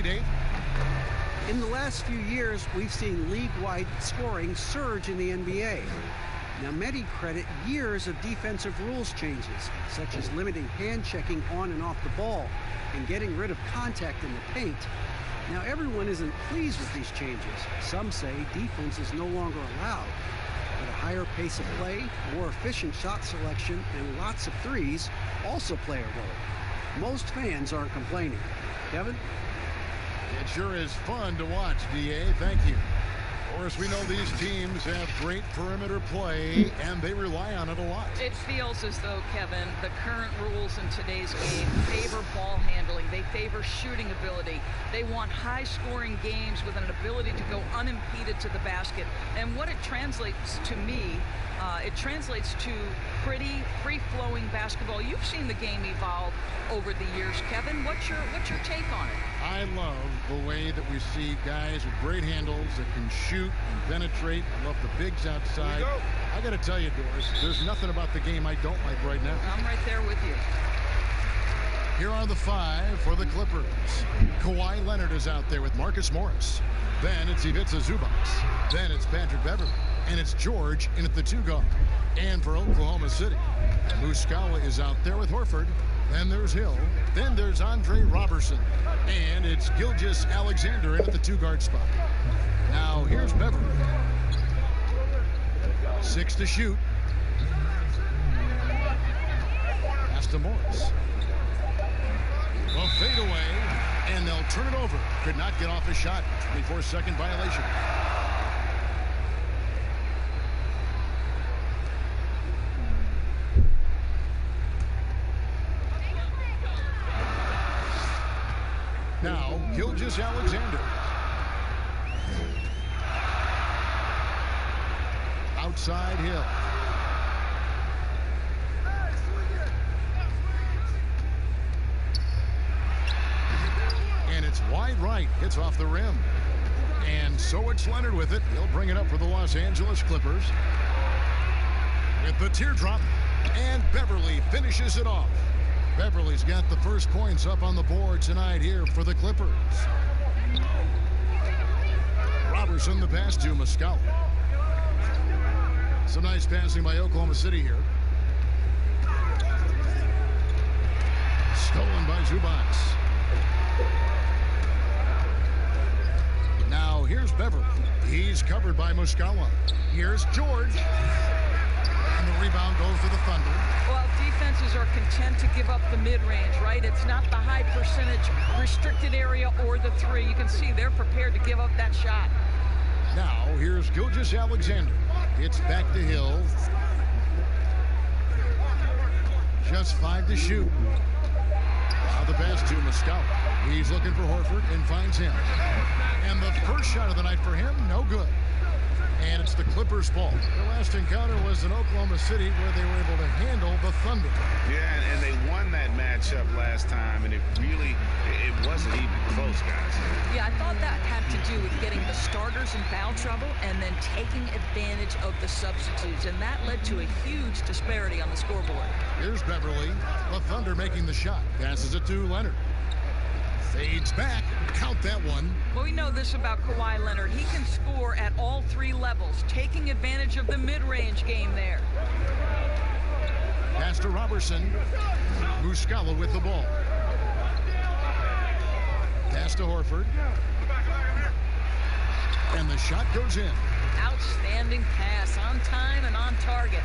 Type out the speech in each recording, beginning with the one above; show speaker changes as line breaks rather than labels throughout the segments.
Dave.
In the last few years, we've seen league-wide scoring surge in the NBA. Now, many credit years of defensive rules changes, such as limiting hand checking on and off the ball and getting rid of contact in the paint. Now, everyone isn't pleased with these changes. Some say defense is no longer allowed, but a higher pace of play, more efficient shot selection, and lots of threes also play a role. Most fans aren't complaining. Kevin?
It sure is fun to watch, D.A. Thank you. Of course, we know these teams have great perimeter play, and they rely on it a lot.
It feels as though, Kevin, the current rules in today's game favor ball handling. They favor shooting ability. They want high-scoring games with an ability to go unimpeded to the basket. And what it translates to me, it translates to pretty free-flowing basketball. You've seen the game evolve over the years, Kevin. What's your take on it?
I love the way that we see guys with great handles that can shoot and penetrate. I love the bigs outside. I got to tell you, Doris, there's nothing about the game I don't like right now.
I'm right there with you.
Here are the 5 for the Clippers. Kawhi Leonard is out there with Marcus Morris. Then it's Ivica Zubac. Then it's Patrick Beverley. And it's George in at the 2 guard. And for Oklahoma City, Muscala is out there with Horford. Then there's Hill. Then there's Andre Robertson. And it's Gilgeous-Alexander in at the 2 guard spot. Now here's Beverley. 6 to shoot. Pass to Morris. A fadeaway, and they'll turn it over. Could not get off a shot. 24-second violation. Now, Gilgeous-Alexander. Outside Hill. And it's wide right. Hits off the rim. And so it's Leonard with it. He'll bring it up for the Los Angeles Clippers. With the teardrop. And Beverley finishes it off. Beverley's got the first points up on the board tonight here for the Clippers. Robertson the pass to Muscala. Some nice passing by Oklahoma City here. Stolen by Zubac. Now here's Beverley. He's covered by Muscala. Here's George. And the rebound goes to the Thunder.
Well, defenses are content to give up the mid-range, right? It's not the high percentage restricted area or the 3. You can see they're prepared to give up that shot.
Now, here's Gilgeous-Alexander. It's back to Hill. Just 5 to shoot. Now the pass to Muscala. He's looking for Horford and finds him. And the first shot of the night for him, no good. And it's the Clippers' ball. Their last encounter was in Oklahoma City where they were able to handle the Thunder.
Yeah, and they won that matchup last time, and it wasn't even close, guys.
Yeah, I thought that had to do with getting the starters in foul trouble and then taking advantage of the substitutes, and that led to a huge disparity on the scoreboard.
Here's Beverley. The Thunder making the shot. Passes it to Leonard. Fades back. Count that one.
Well, we know this about Kawhi Leonard. He can score at all 3 levels, taking advantage of the mid-range game there.
Pass to Robertson. Muscala with the ball. Pass to Horford. And the shot goes in.
Outstanding pass, on time and on target.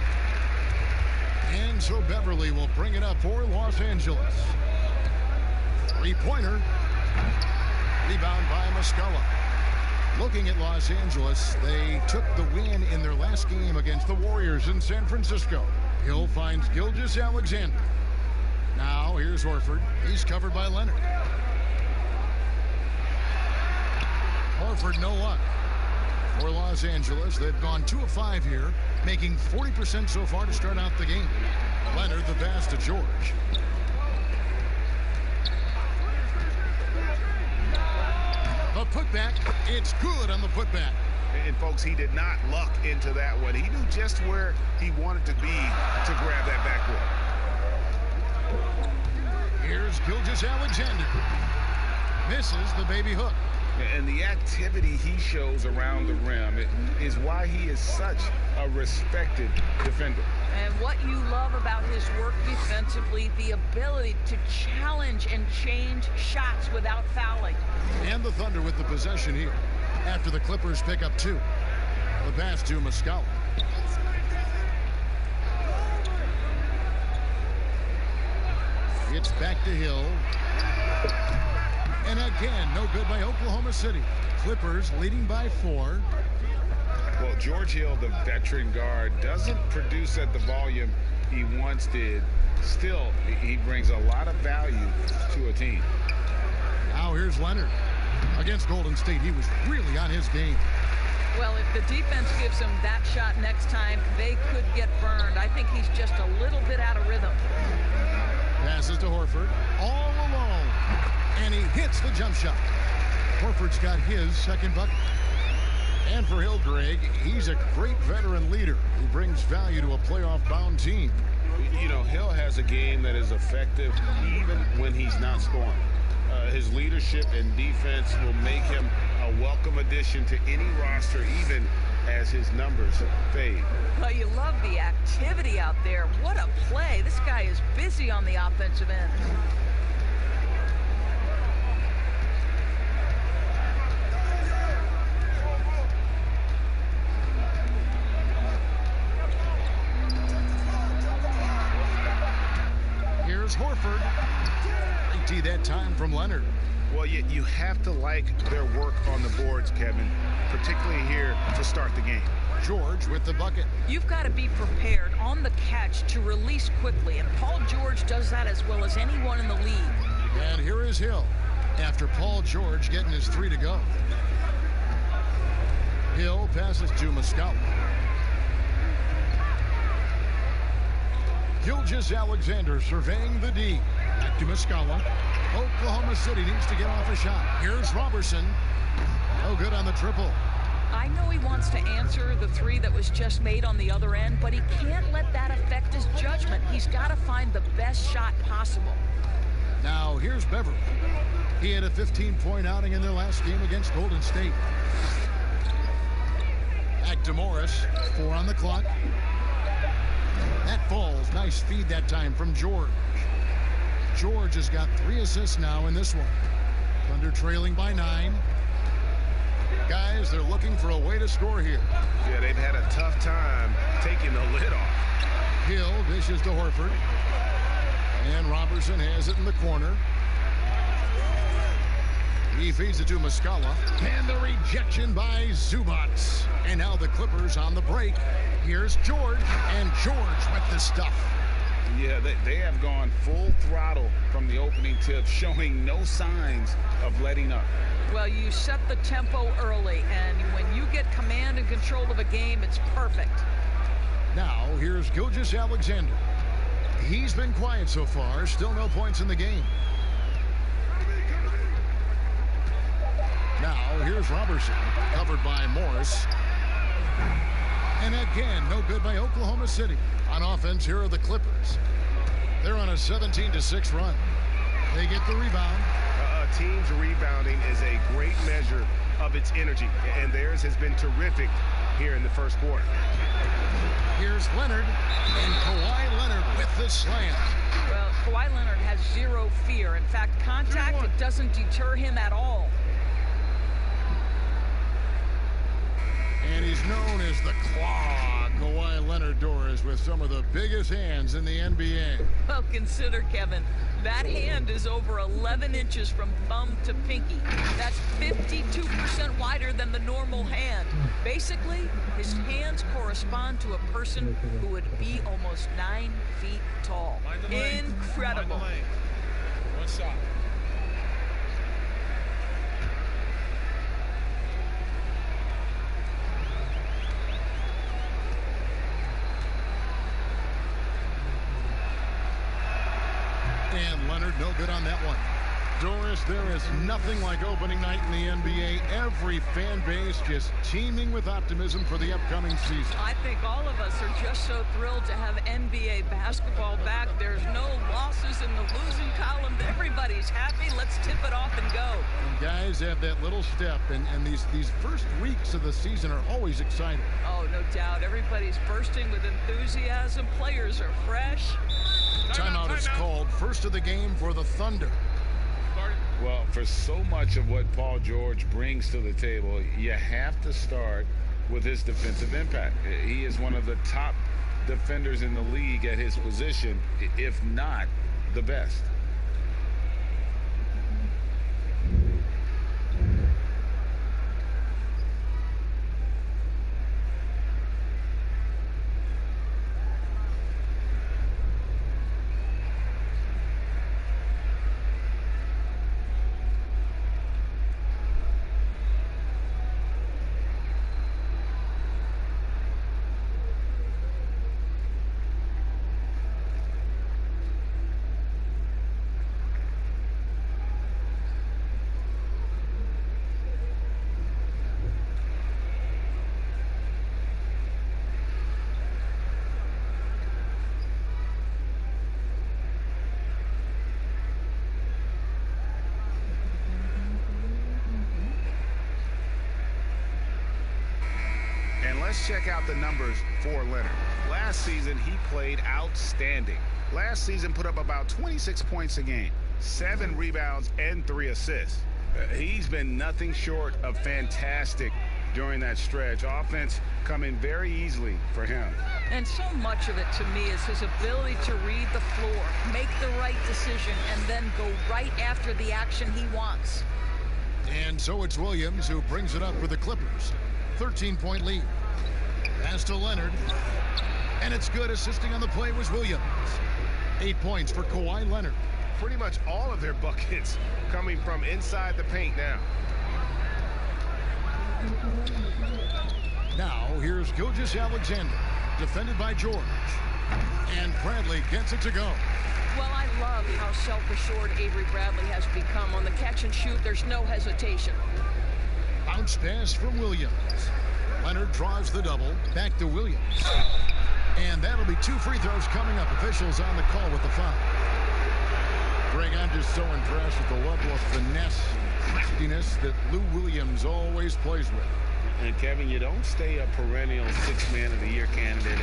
And so Beverley will bring it up for Los Angeles. 3-pointer. Rebound by Muscala. Looking at Los Angeles, they took the win in their last game against the Warriors in San Francisco. Hill finds Gilgeous-Alexander. Now here's Horford. He's covered by Leonard. Horford no luck for Los Angeles. They've gone 2 of 5 here, making 40% so far to start out the game. Leonard the pass to George. The putback, it's good on the putback.
And folks, he did not luck into that one. He knew just where he wanted to be to grab that backboard.
Here's Gilgeous-Alexander. Misses the baby hook.
And the activity he shows around the rim is why he is such a respected defender.
And what you love about his work defensively, the ability to challenge and change shots without fouling.
And the Thunder with the possession here after the Clippers pick up 2. The pass to Muscala. It's back to Hill. And again, no good by Oklahoma City. Clippers leading by 4.
Well, George Hill, the veteran guard, doesn't produce at the volume he once did. Still, he brings a lot of value to a team.
Now here's Leonard. Against Golden State, he was really on his game.
Well, if the defense gives him that shot next time, they could get burned. I think he's just a little bit out of rhythm.
Passes to Horford. All alone. And he hits the jump shot. Horford's got his second bucket. And for Hill, Greg, he's a great veteran leader who brings value to a playoff-bound team.
You know, Hill has a game that is effective even when he's not scoring. His leadership and defense will make him a welcome addition to any roster, even as his numbers fade.
Well, you love the activity out there. What a play. This guy is busy on the offensive end.
Here's Horford. Empty that time from Leonard.
Well, you have to like their work on the boards, Kevin, particularly here to start the game.
George with the bucket.
You've got to be prepared on the catch to release quickly, and Paul George does that as well as anyone in the league.
And here is Hill after Paul George getting his 3 to go. Hill passes to Muscala. Gilgeous-Alexander surveying the D. Back to Muscala. Oklahoma City needs to get off a shot. Here's Robertson. No good on the triple.
I know he wants to answer the 3 that was just made on the other end, but he can't let that affect his judgment. He's got to find the best shot possible.
Now here's Beverly. He had a 15-point outing in their last game against Golden State. Back to Morris. 4 on the clock. That falls. Nice feed that time from George. George has got 3 assists now in this one. Thunder trailing by 9. Guys, they're looking for a way to score here.
Yeah, they've had a tough time taking the lid off.
Hill dishes to Horford. And Robertson has it in the corner. He feeds it to Muscala. And the rejection by Zubac. And now the Clippers on the break. Here's George. And George with the stuff.
Yeah, they have gone full throttle from the opening tip, showing no signs of letting up.
Well, you set the tempo early, and when you get command and control of a game, it's perfect.
Now, here's Gilgeous-Alexander. He's been quiet so far. Still no points in the game. Now, here's Robertson, covered by Morris. And again, no good by Oklahoma City. On offense, here are the Clippers. They're on a 17-6 run. They get the rebound.
A team's rebounding is a great measure of its energy, and theirs has been terrific here in the first quarter.
Here's Leonard, and Kawhi Leonard with the slam.
Well, Kawhi Leonard has 0 fear. In fact, contact, it doesn't deter him at all.
And he's known as the Claw. Kawhi Leonard Doris with some of the biggest hands in the NBA.
Well, consider, Kevin, that hand is over 11 inches from thumb to pinky. That's 52% wider than the normal hand. Basically, his hands correspond to a person who would be almost 9 feet tall. Incredible.
One shot.
And Leonard no good on that one. Doris, there is nothing like opening night in the NBA. Every fan base just teeming with optimism for the upcoming season.
I think all of us are just so thrilled to have NBA basketball back. There's no losses in the losing column. Everybody's happy. Let's tip it off and go.
And guys have that little step, and these first weeks of the season are always exciting.
Oh, no doubt. Everybody's bursting with enthusiasm. Players are fresh.
Timeout is called. First of the game for the Thunder.
Well, for so much of what Paul George brings to the table, you have to start with his defensive impact. He is one of the top defenders in the league at his position, if not the best. Let's check out the numbers for Leonard. Last season, he played outstanding. Last season put up about 26 points a game, 7 rebounds, and 3 assists. He's been nothing short of fantastic during that stretch. Offense coming very easily for him.
And so much of it, to me, is his ability to read the floor, make the right decision, and then go right after the action he wants.
And so it's Williams who brings it up for the Clippers. 13-point lead. Pass to Leonard. And it's good. Assisting on the play was Williams. 8 points for Kawhi Leonard.
Pretty much all of their buckets coming from inside the paint now.
Now, here's Gilgeous-Alexander, defended by George. And Bradley gets it to go.
Well, I love how self-assured Avery Bradley has become. On the catch and shoot, there's no hesitation.
Bounce pass from Williams. Leonard draws the double. Back to Williams. And that'll be 2 free throws coming up. Officials on the call with the foul. Greg, I'm just so impressed with the level of finesse, craftiness that Lou Williams always plays with.
And Kevin, you don't stay a perennial 6th Man of the Year candidate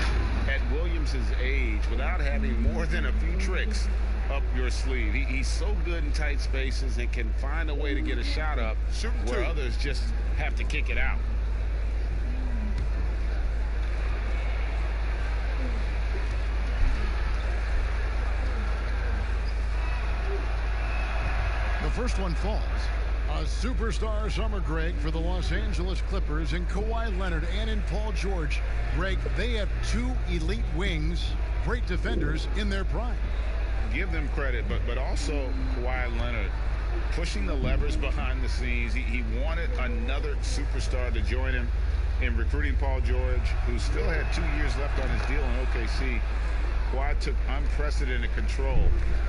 at Williams' age without having more than a few tricks up your sleeve. He's so good in tight spaces and can find a way to get a shot up where others just have to kick it out.
The first one falls. A superstar summer, Greg, for the Los Angeles Clippers in Kawhi Leonard and in Paul George. Greg, they have 2 elite wings, great defenders in their prime.
Give them credit, but also Kawhi Leonard pushing the levers behind the scenes. He wanted another superstar to join him in recruiting Paul George, who still had 2 years left on his deal in OKC. Kawhi took unprecedented control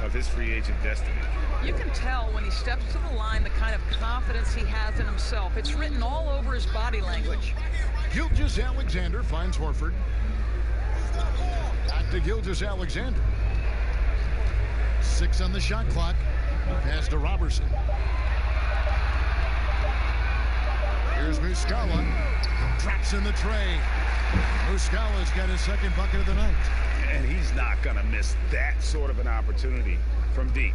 of his free agent destiny.
You can tell when he steps to the line the kind of confidence he has in himself. It's written all over his body language.
Gilgeous-Alexander finds Horford. Back to Gilgeous-Alexander. 6 on the shot clock. Pass to Robertson. Here's Muscala. Drops in the tray. Muscala's got his 2nd bucket of the night.
And he's not going to miss that sort of an opportunity from deep.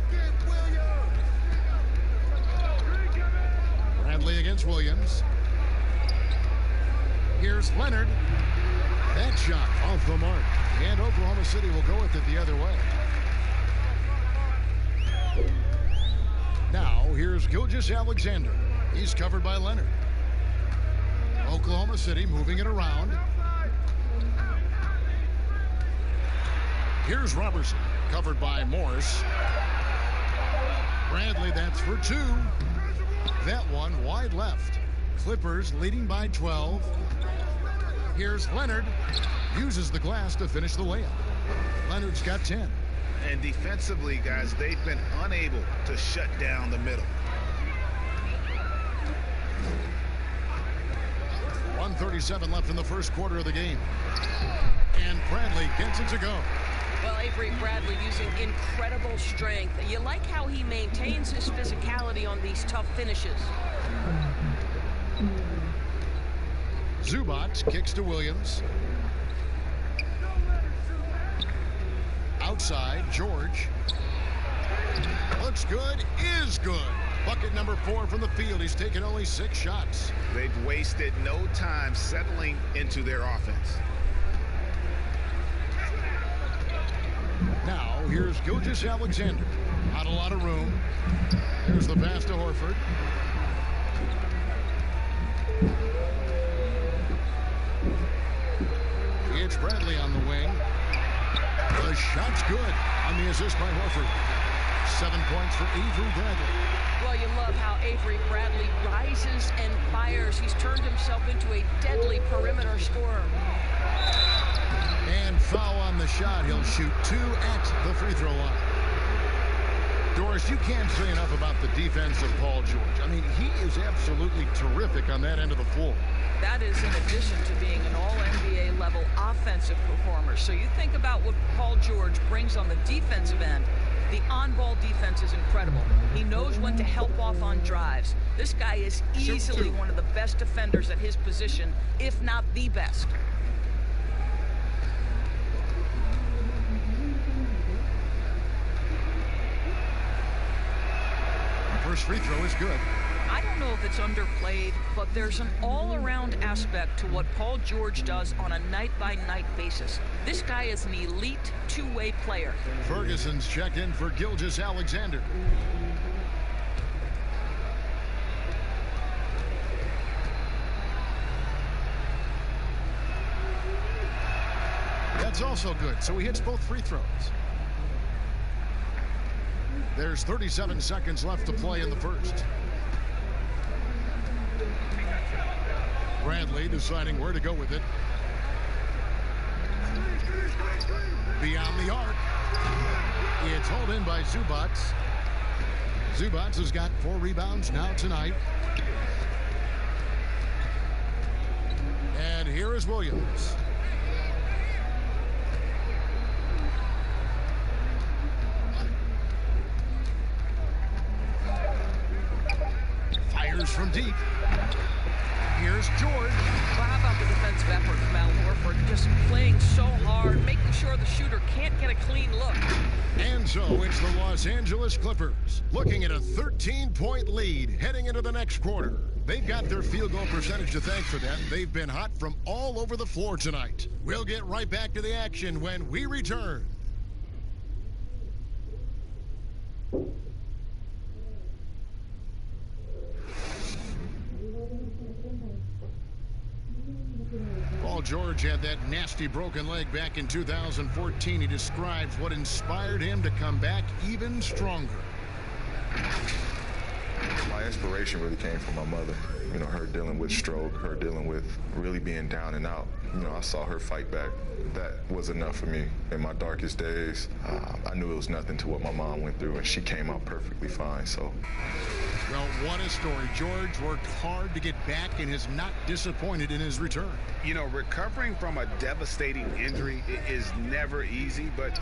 Bradley against Williams. Here's Leonard. That shot off the mark. And Oklahoma City will go with it the other way. Now, here's Gilgeous-Alexander. He's covered by Leonard. Oklahoma City moving it around. Here's Robertson, covered by Morris. Bradley, that's for 2. That one wide left. Clippers leading by 12. Here's Leonard. Uses the glass to finish the layup. Leonard's got 10.
And defensively, guys, they've been unable to shut down the middle.
1:37 left in the first quarter of the game. And Bradley gets it to go.
Well, Avery Bradley using incredible strength. You like how he maintains his physicality on these tough finishes.
Zubac kicks to Williams. Outside, George. Looks good, is good. Bucket number 4 from the field. He's taken only 6 shots.
They've wasted no time settling into their offense.
Now, here's Gilgeous-Alexander. Not a lot of room. Here's the pass to Horford. It's Bradley on the wing. The shot's good on the assist by Horford. 7 points for Avery Bradley.
Well, you love how Avery Bradley rises and fires. He's turned himself into a deadly perimeter scorer.
And foul on the shot. He'll shoot 2 at the free throw line. Doris, you can't say enough about the defense of Paul George. I mean, he is absolutely terrific on that end of the floor.
That is in addition to being an all-NBA level offensive performer. So you think about what Paul George brings on the defensive end. The on-ball defense is incredible. He knows when to help off on drives. This guy is easily one of the best defenders at his position, if not the best.
First free throw is good.
I don't know if it's underplayed, but there's an all-around aspect to what Paul George does on a night-by-night basis. This guy is an elite two-way player.
Ferguson's checked in for Gilgeous-Alexander. That's also good, so he hits both free throws. There's 37 seconds left to play in the first. Bradley deciding where to go with it. Beyond the arc. It's hauled in by Zubac. Zubac has got 4 rebounds now tonight. And here is Williams. Fires from deep. Here's George.
Well, how about the defensive effort from Al Horford? Just playing so hard, making sure the shooter can't get a clean look.
And so it's the Los Angeles Clippers looking at a 13-point lead heading into the next quarter. They've got their field goal percentage to thank for that. They've been hot from all over the floor tonight. We'll get right back to the action when we return. Paul George had that nasty broken leg back in 2014. He describes what inspired him to come back even stronger.
My inspiration really came from my mother. You know, her dealing with stroke, her dealing with really being down and out. You know, I saw her fight back. That was enough for me. In my darkest days, I knew it was nothing to what my mom went through, and she came out perfectly fine, so.
Well, what a story. George worked hard to get back and is not disappointed in his return.
You know, recovering from a devastating injury is never easy, but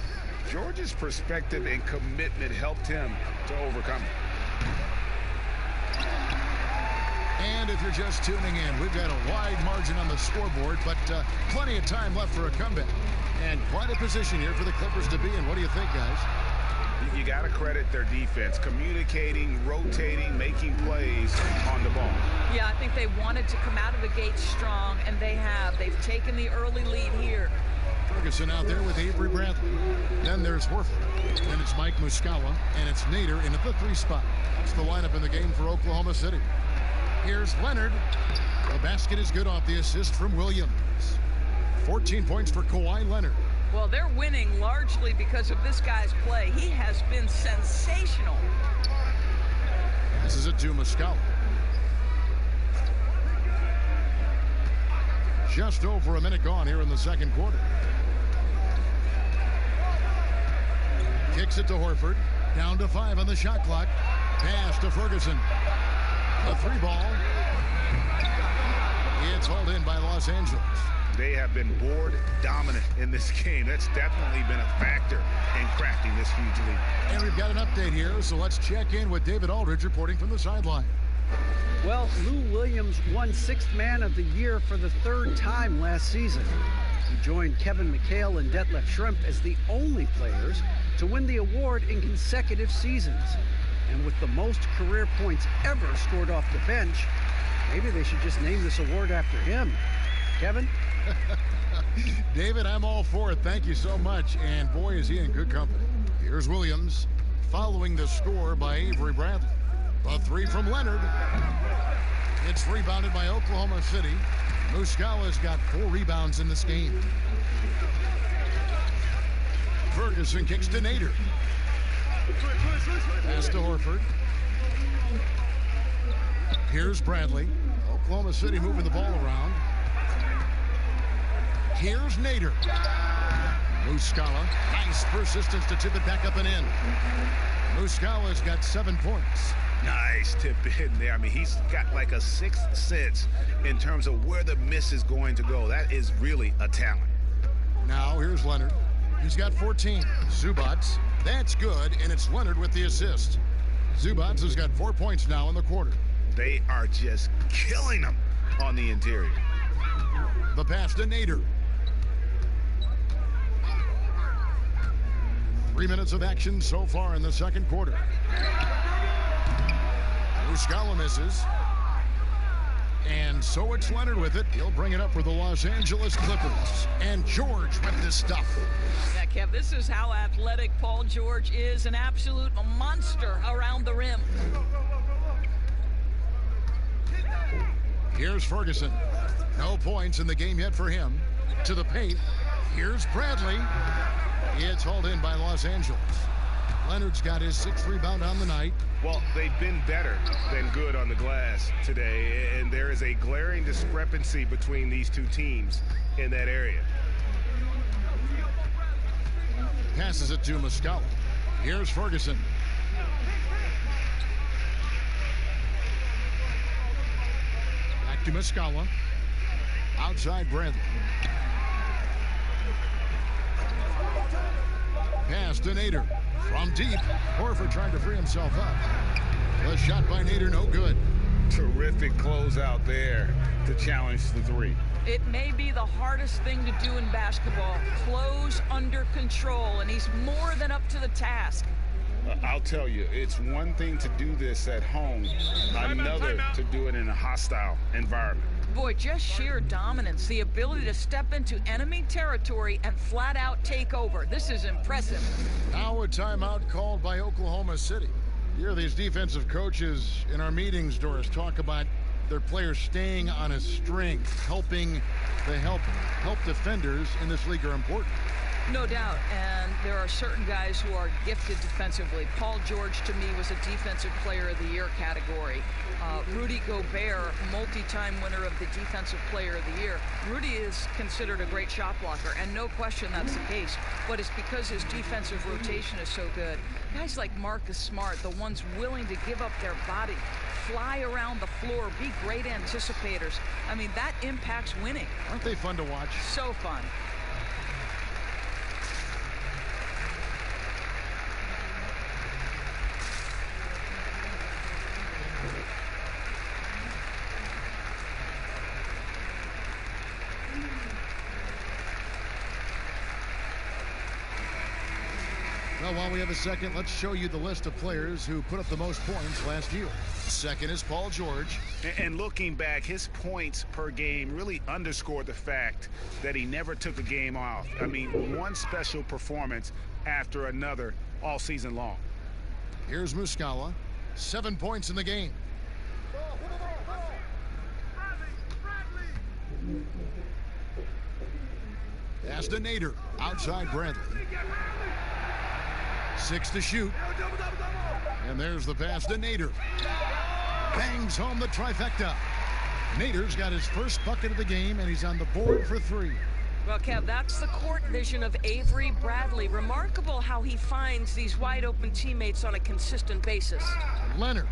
George's perspective and commitment helped him to overcome it.
And if you're just tuning in, we've got a wide margin on the scoreboard, but plenty of time left for a comeback. And quite a position here for the Clippers to be in. What do you think, guys?
You got to credit their defense, communicating, rotating, making plays on the ball.
Yeah, I think they wanted to come out of the gate strong, and they have. They've taken the early lead here.
Ferguson out there with Avery Bradley. Then there's Horford. Then it's Mike Muscala, and it's Nader in at the 3 spot. That's the lineup in the game for Oklahoma City. Here's Leonard. The basket is good off the assist from Williams. 14 points for Kawhi Leonard.
Well, they're winning largely because of this guy's play. He has been sensational.
This is it to Muscala. Just over a minute gone here in the second quarter. Kicks it to Horford. Down to 5 on the shot clock. Pass to Ferguson. A 3-ball. It's hauled in by Los Angeles.
They have been board dominant in this game. That's definitely been a factor in crafting this huge lead.
And we've got an update here, so let's check in with David Aldridge reporting from the sideline.
Well, Lou Williams won 6th Man of the Year for the 3rd time last season. He joined Kevin McHale and Detlef Schrempf as the only players to win the award in consecutive seasons. And with the most career points ever scored off the bench, maybe they should just name this award after him. Kevin?
David, I'm all for it. Thank you so much. And boy, is he in good company. Here's Williams following the score by Avery Bradley. A 3 from Leonard. It's rebounded by Oklahoma City. Muscala's got 4 rebounds in this game. Ferguson kicks to Nader. Pass to Horford. Here's Bradley. Oklahoma City moving the ball around. Here's Nader. Muscala. Nice persistence to tip it back up and in. Muscala's got 7 points.
Nice tip in there. I mean, he's got like a 6th sense in terms of where the miss is going to go. That is really a talent.
Now here's Leonard. He's got 14. Zubac. That's good, and it's Leonard with the assist. Zubac has got 4 points now in the quarter.
They are just killing them on the interior.
The pass to Nader. 3 minutes of action so far in the second quarter. Muscala misses. And so it's Leonard with it. He'll bring it up for the Los Angeles Clippers. And George with this stuff.
Yeah, Kev, this is how athletic Paul George is. An absolute monster around the rim.
Here's Ferguson. No points in the game yet for him. To the paint. Here's Bradley. It's hauled in by Los Angeles. Leonard's got his 6th rebound on the night.
Well, they've been better than good on the glass today, and there is a glaring discrepancy between these two teams in that area.
Passes it to Muscala. Here's Ferguson. Back to Muscala. Outside Bradley. Pass to Nader. From deep. Horford trying to free himself up. The shot by Nader, no good.
Terrific closeout there to challenge the 3.
It may be the hardest thing to do in basketball. Close under control, and he's more than up to the task.
I'll tell you, it's one thing to do this at home, another to do it in a hostile environment.
Boy, just sheer dominance, the ability to step into enemy territory and flat out take over. This is impressive.
Now a timeout called by Oklahoma City. You hear these defensive coaches in our meetings, Doris, talk about their players staying on a string, helping the help defenders in this league are important.
No doubt, and there are certain guys who are gifted defensively. Paul George, to me, was a Defensive Player of the Year category. Rudy Gobert, multi-time winner of the Defensive Player of the Year. Rudy is considered a great shot blocker, and no question that's the case, but it's because his defensive rotation is so good. Guys like Marcus Smart, the ones willing to give up their body, fly around the floor, be great anticipators. I mean, that impacts winning.
Aren't they fun to watch?
So fun.
Well, while we have a second, let's show you the list of players who put up the most points last year. Second is Paul George.
And looking back, his points per game really underscored the fact that he never took a game off. I mean, one special performance after another all season long.
Here's Muscala. 7 points in the game. Pass to Nader. Outside Bradley. 6 to shoot. And there's the pass to Nader. Bangs home the trifecta. Nader's got his first bucket of the game, and he's on the board for 3.
Well, Kev, that's the court vision of Avery Bradley. Remarkable how he finds these wide open teammates on a consistent basis.
Leonard.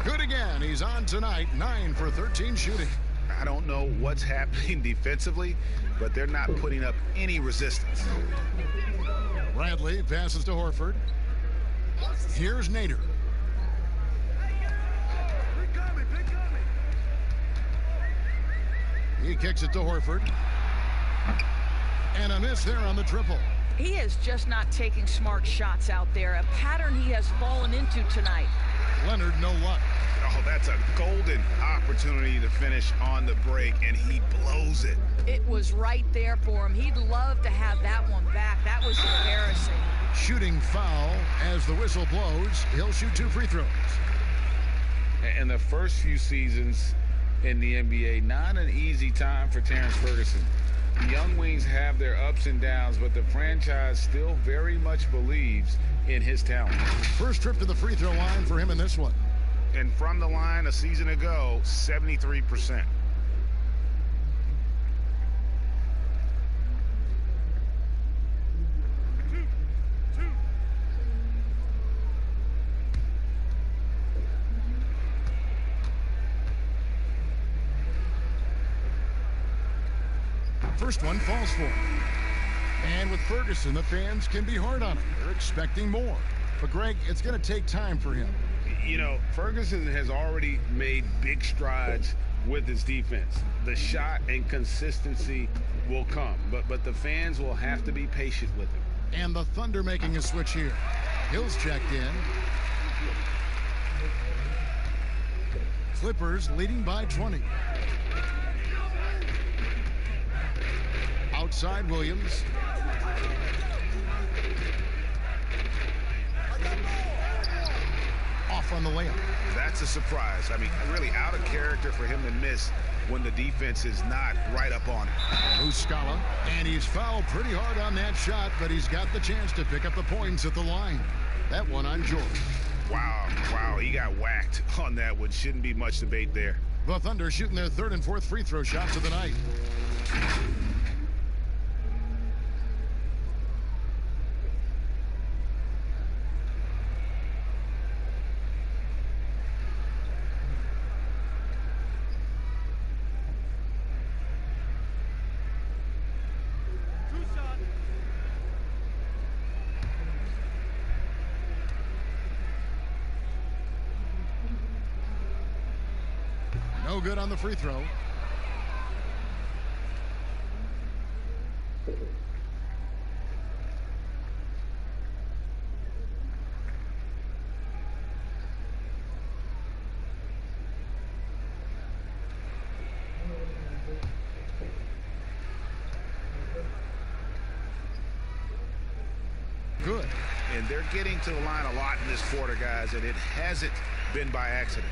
Good again. He's on tonight. 9 for 13 shooting.
I don't know what's happening defensively, but they're not putting up any resistance.
Bradley passes to Horford. Here's Nader. He kicks it to Horford. And a miss there on the triple.
He is just not taking smart shots out there, a pattern he has fallen into tonight.
Leonard, no luck.
Oh, that's a golden opportunity to finish on the break, and he blows it.
It was right there for him. He'd love to have that one back. That was embarrassing.
Shooting foul as the whistle blows. He'll shoot 2 free throws.
In the first few seasons in the NBA, not an easy time for Terrence Ferguson. The young wings have their ups and downs, but the franchise still very much believes in his talent.
First trip to the free throw line for him in this one.
And from the line a season ago, 73%.
First one falls for him. And with Ferguson, the fans can be hard on him. They're expecting more. But, Greg, it's going to take time for him.
You know, Ferguson has already made big strides with his defense. The shot and consistency will come, but the fans will have to be patient with him.
And the Thunder making a switch here. Hill's checked in. Clippers leading by 20. Outside Williams. Off on the layup.
That's a surprise. I mean, really out of character for him to miss when the defense is not right up on it.
Muscala, and he's fouled pretty hard on that shot, but he's got the chance to pick up the points at the line. That one on George.
Wow, he got whacked on that one. Shouldn't be much debate there.
The Thunder shooting their 3rd and 4th free throw shots of the night. No good on the free throw. Good.
And they're getting to the line a lot in this quarter, guys, and it hasn't been by accident.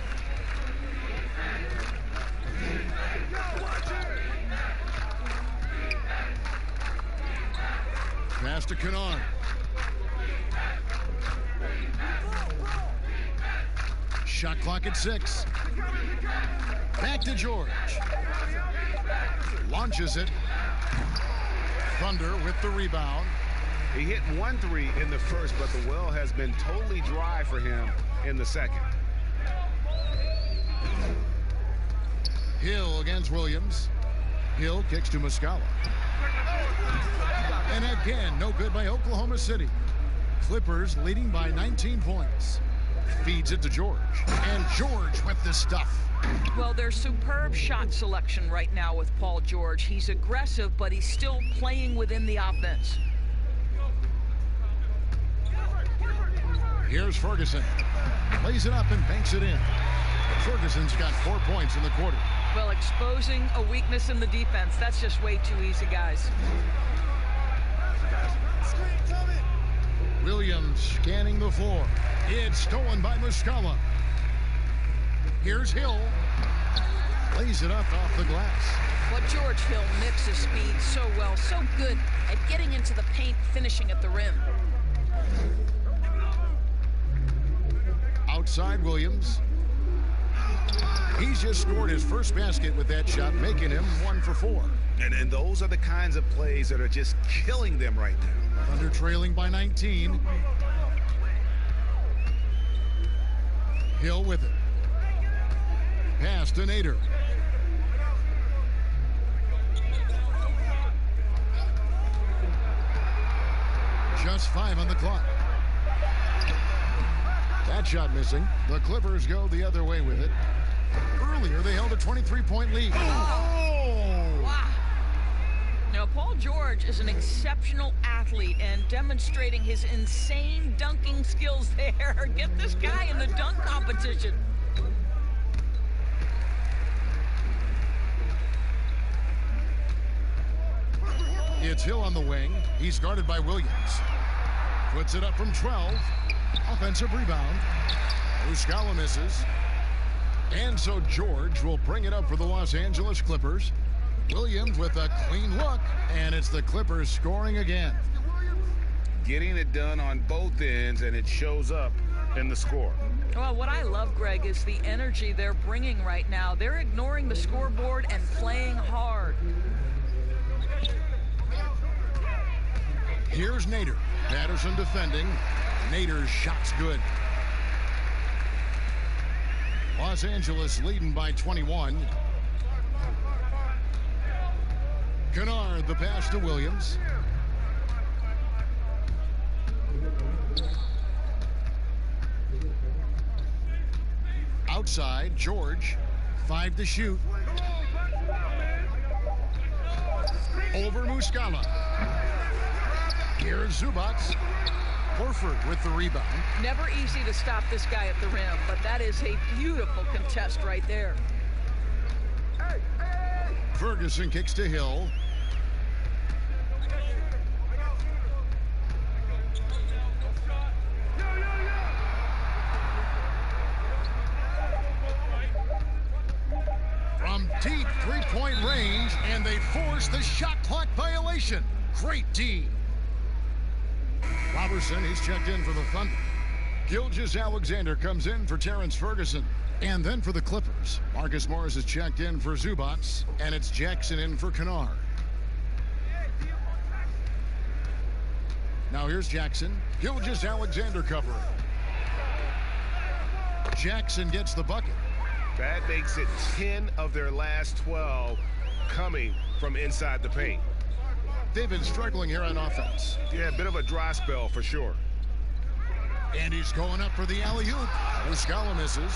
Pass to Kennard. Shot clock at 6. Back to George. Launches it. Thunder with the rebound.
He hit 1 3 in the first, but the well has been totally dry for him in the second.
Hill against Williams. Hill kicks to Muscala. And again, no good by Oklahoma City. Clippers leading by 19 points. Feeds it to George. And George with the stuff.
Well, there's superb shot selection right now with Paul George. He's aggressive, but he's still playing within the offense.
Here's Ferguson. Plays it up and banks it in. Ferguson's got 4 points in the quarter.
Well, exposing a weakness in the defense, that's just way too easy, guys.
Williams scanning the floor. It's stolen by Muscala. Here's Hill. Lays it up off the glass.
Well, George Hill mixes speed so well, so good at getting into the paint, finishing at the rim.
Outside Williams. He's just scored his first basket with that shot, making him 1 for 4.
And those are the kinds of plays that are just killing them right now.
Thunder trailing by 19. Hill with it. Pass to Nader. Just 5 on the clock. That shot missing. The Clippers go the other way with it. Earlier, they held a 23-point lead. Oh!
Wow. Now, Paul George is an exceptional athlete and demonstrating his insane dunking skills there. Get this guy in the dunk competition.
It's Hill on the wing. He's guarded by Williams. Puts it up from 12. Offensive rebound. Muscala misses. And so George will bring it up for the Los Angeles Clippers. Williams with a clean look, and it's the Clippers scoring again.
Getting it done on both ends, and it shows up in the score.
Well, what I love, Greg, is the energy they're bringing right now. They're ignoring the scoreboard and playing hard.
Here's Nader. Patterson defending. Nader's shot's good. Los Angeles leading by 21. Kennard, the pass to Williams. Outside, George. 5 to shoot. Over Muscala. Here's Zubac. Horford with the rebound.
Never easy to stop this guy at the rim, but that is a beautiful contest right there.
Ferguson kicks to Hill. From deep three-point range, and they force the shot clock violation. Great D. Robertson, he's checked in for the Thunder. Gilgeous-Alexander comes in for Terrence Ferguson. And then for the Clippers, Marcus Morris is checked in for Zubac, and it's Jackson in for Kennard. Now here's Jackson. Gilgeous-Alexander covering. Jackson gets the bucket.
That makes it 10 of their last 12 coming from inside the paint.
They've been struggling here on offense.
Yeah, a bit of a dry spell for sure.
And he's going up for the alley-oop. Muscala misses.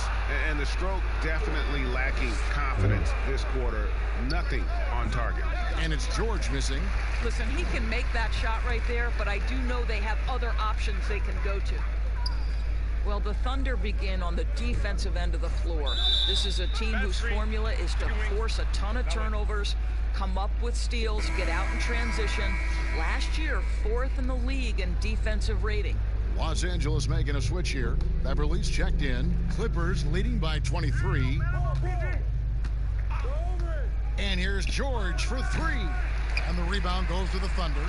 And the stroke definitely lacking confidence this quarter. Nothing on target.
And it's George missing.
Listen, he can make that shot right there, but I do know they have other options they can go to. Well, the Thunder begin on the defensive end of the floor. This is a team whose formula is to force a ton of turnovers, come up with steals, get out in transition. Last year, 4th in the league in defensive rating.
Los Angeles making a switch here. Beverly's checked in. Clippers leading by 23. And here's George for 3. And the rebound goes to the Thunder.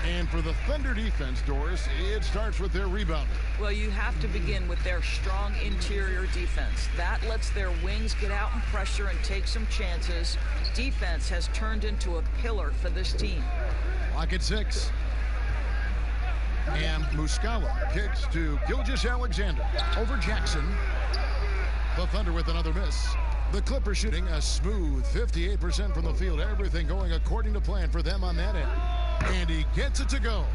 And for the Thunder defense, Doris, it starts with their rebounder.
Well, you have to begin with their strong interior defense. That lets their wings get out and pressure and take some chances. Defense has turned into a pillar for this team.
Clock at 6. And Muscala kicks to Gilgeous-Alexander over Jackson. The Thunder with another miss. The Clippers shooting a smooth 58% from the field. Everything going according to plan for them on that end. And he gets it to go.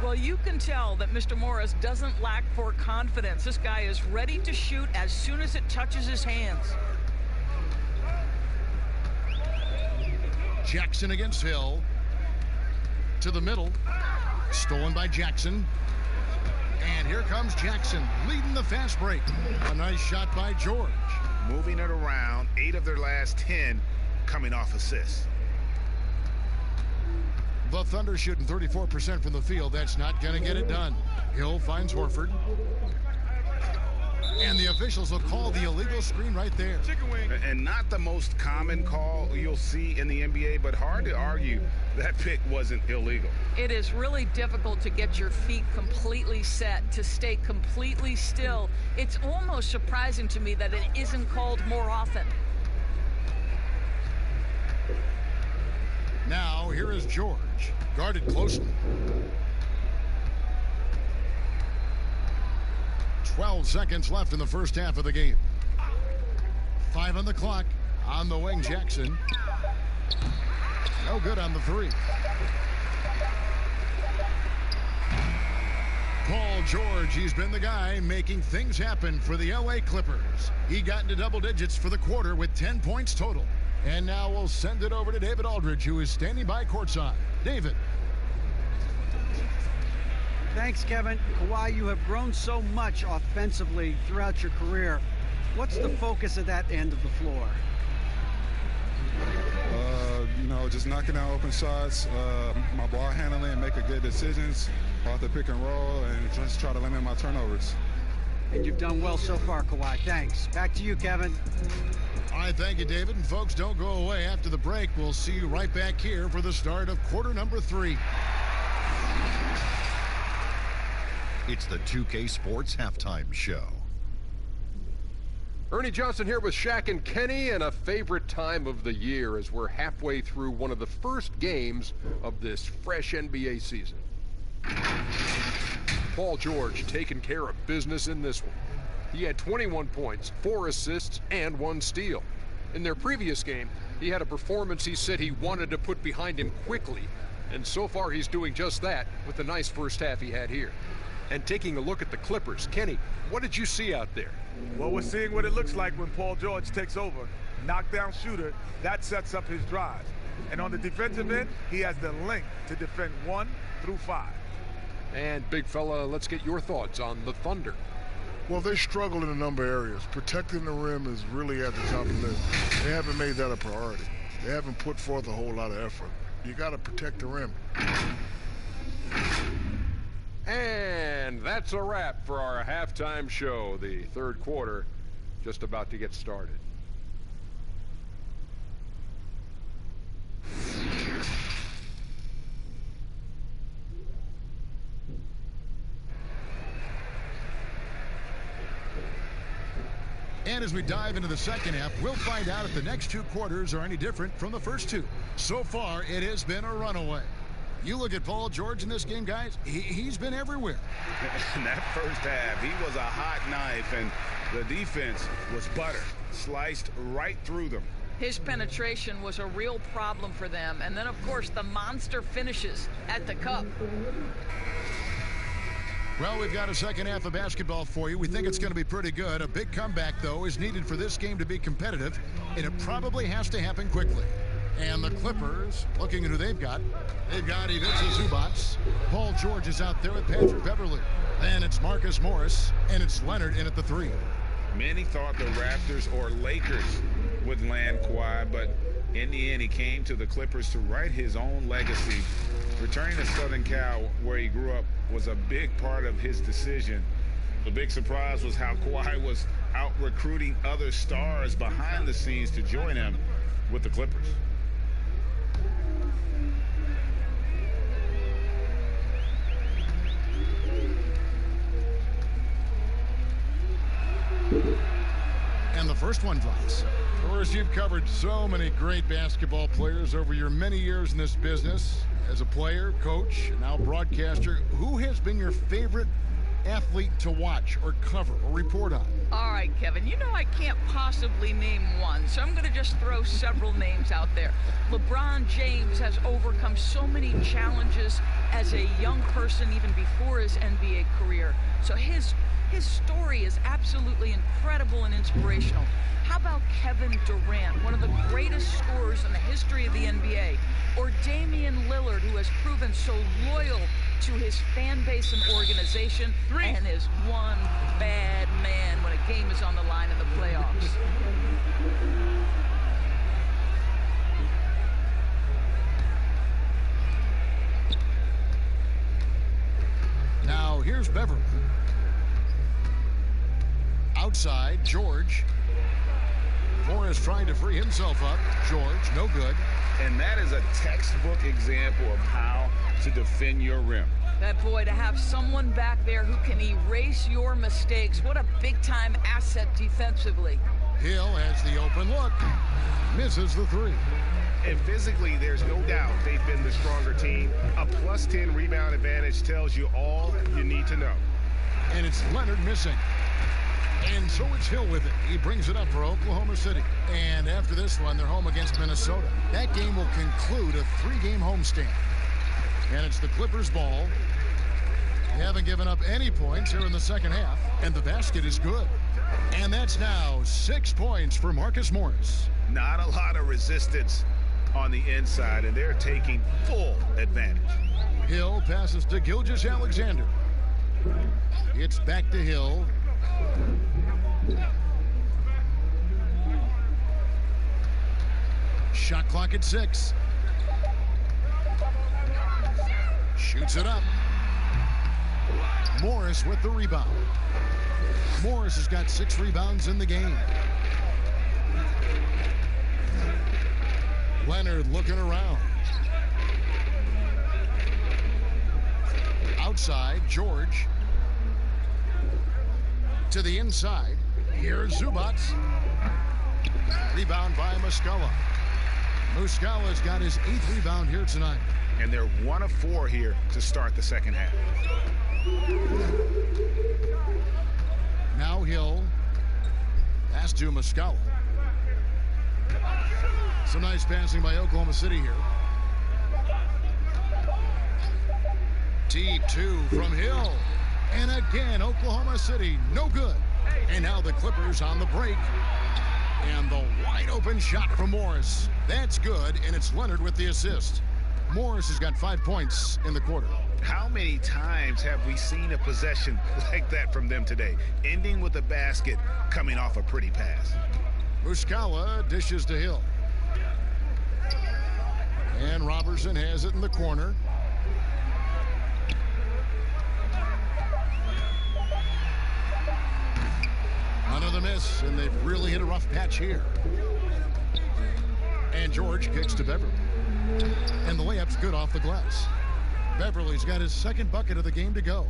Well, you can tell that Mr. Morris doesn't lack for confidence. This guy is ready to shoot as soon as it touches his hands.
Jackson against Hill. To the middle. Stolen by Jackson. And here comes Jackson leading the fast break. A nice shot by George.
Moving it around, 8 of their last 10 coming off assists.
The Thunder shooting 34% from the field. That's not going to get it done. Hill finds Horford. And the officials will call the illegal screen right there.
And not the most common call you'll see in the NBA, but hard to argue that pick wasn't illegal.
It is really difficult to get your feet completely set, to stay completely still. It's almost surprising to me that it isn't called more often.
Now, here is George, guarded closely. 12 seconds left in the first half of the game. 5 on the clock. On the wing, Jackson. No good on the three. Paul George, he's been the guy making things happen for the LA Clippers. He got into double digits for the quarter with 10 points total. And now we'll send it over to David Aldridge, who is standing by courtside. David.
Thanks, Kevin. Kawhi, you have grown so much offensively throughout your career. What's the focus of that end of the floor?
Just knocking down open shots, my ball handling, making good decisions off the pick and roll, and just try to limit my turnovers.
And you've done well so far, Kawhi. Thanks. Back to you, Kevin.
All right, thank you, David. And folks, don't go away. After the break, we'll see you right back here for the start of quarter number 3.
It's the 2K Sports Halftime Show.
Ernie Johnson here with Shaq and Kenny, and a favorite time of the year as we're halfway through one of the first games of this fresh NBA season. Paul George taking care of business in this one. He had 21 points, 4 assists, and 1 steal. In their previous game, he had a performance he said he wanted to put behind him quickly, and so far he's doing just that with the nice first half he had here. And taking a look at the Clippers, Kenny, what did you see out there?
Well, we're seeing what it looks like when Paul George takes over. Knockdown shooter, that sets up his drive. And on the defensive end, he has the length to defend 1 through 5.
And big fella, let's get your thoughts on the Thunder.
Well, they struggle in a number of areas. Protecting the rim is really at the top of the list. They haven't made that a priority. They haven't put forth a whole lot of effort. You got to protect the rim.
And that's a wrap for our halftime show. The third quarter just about to get started.
And as we dive into the second half, we'll find out if the next 2 quarters are any different from the first 2. So far, it has been a runaway. You look at Paul George in this game, guys, he's been everywhere.
In that first half, he was a hot knife, and the defense was butter, sliced right through them.
His penetration was a real problem for them. And then, of course, the monster finishes at the cup.
Well, we've got a second half of basketball for you. We think it's going to be pretty good. A big comeback, though, is needed for this game to be competitive, and it probably has to happen quickly. And the Clippers, looking at who they've got Ivica Zubac. Paul George is out there with Patrick Beverley. Then it's Marcus Morris, and it's Leonard in at the 3.
Many thought the Raptors or Lakers would land Kawhi, but in the end, he came to the Clippers to write his own legacy. Returning to Southern Cal, where he grew up, was a big part of his decision. The big surprise was how Kawhi was out recruiting other stars behind the scenes to join him with the Clippers.
And the first one drops. Of course, you've covered so many great basketball players over your many years in this business. As a player, coach, and now broadcaster, who has been your favorite athlete to watch or cover or report on?
All right, Kevin, you know I can't possibly name one, so I'm going to just throw several names out there. LeBron James has overcome so many challenges as a young person, even before his NBA career. So his story is absolutely incredible and inspirational. How about Kevin Durant, one of the greatest scorers in the history of the NBA? Or Damian Lillard, who has proven so loyal to his fan base and organization and is one bad man when a game is on the line in the playoffs.
Now, here's Beverly. Outside, George. Morris trying to free himself up. George, no good.
And that is a textbook example of how to defend your rim.
That boy, to have someone back there who can erase your mistakes. What a big-time asset defensively.
Hill has the open look. Misses the three.
And physically, there's no doubt they've been the stronger team. A +10 rebound advantage tells you all you need to know.
And it's Leonard missing. And so it's Hill with it. He brings it up for Oklahoma City. And after this one, they're home against Minnesota. That game will conclude a 3-game homestand. And it's the Clippers' ball. They haven't given up any points here in the second half. And the basket is good. And that's now 6 points for Marcus Morris.
Not a lot of resistance on the inside, and they're taking full advantage.
Hill passes to Gilgeous-Alexander. It's back to Hill. Shot clock at 6. Shoots it up. Morris with the rebound. Morris has got 6 rebounds in the game. Leonard looking around. Outside, George. To the inside. Here's Zubac. Rebound by Muscala. Muscala's got his 8th rebound here tonight.
And they're 1 of 4 here to start the second half.
Now Hill. Pass to Muscala. Some nice passing by Oklahoma City here. Deep 2 from Hill. And again, Oklahoma City, no good. And now the Clippers on the break. And the wide open shot from Morris. That's good, and it's Leonard with the assist. Morris has got 5 points in the quarter.
How many times have we seen a possession like that from them today? Ending with a basket, coming off a pretty pass.
Muscala dishes to Hill. And Robertson has it in the corner. Another miss, and they've really hit a rough patch here. And George kicks to Beverly. And the layup's good off the glass. Beverly's got his 2nd bucket of the game to go.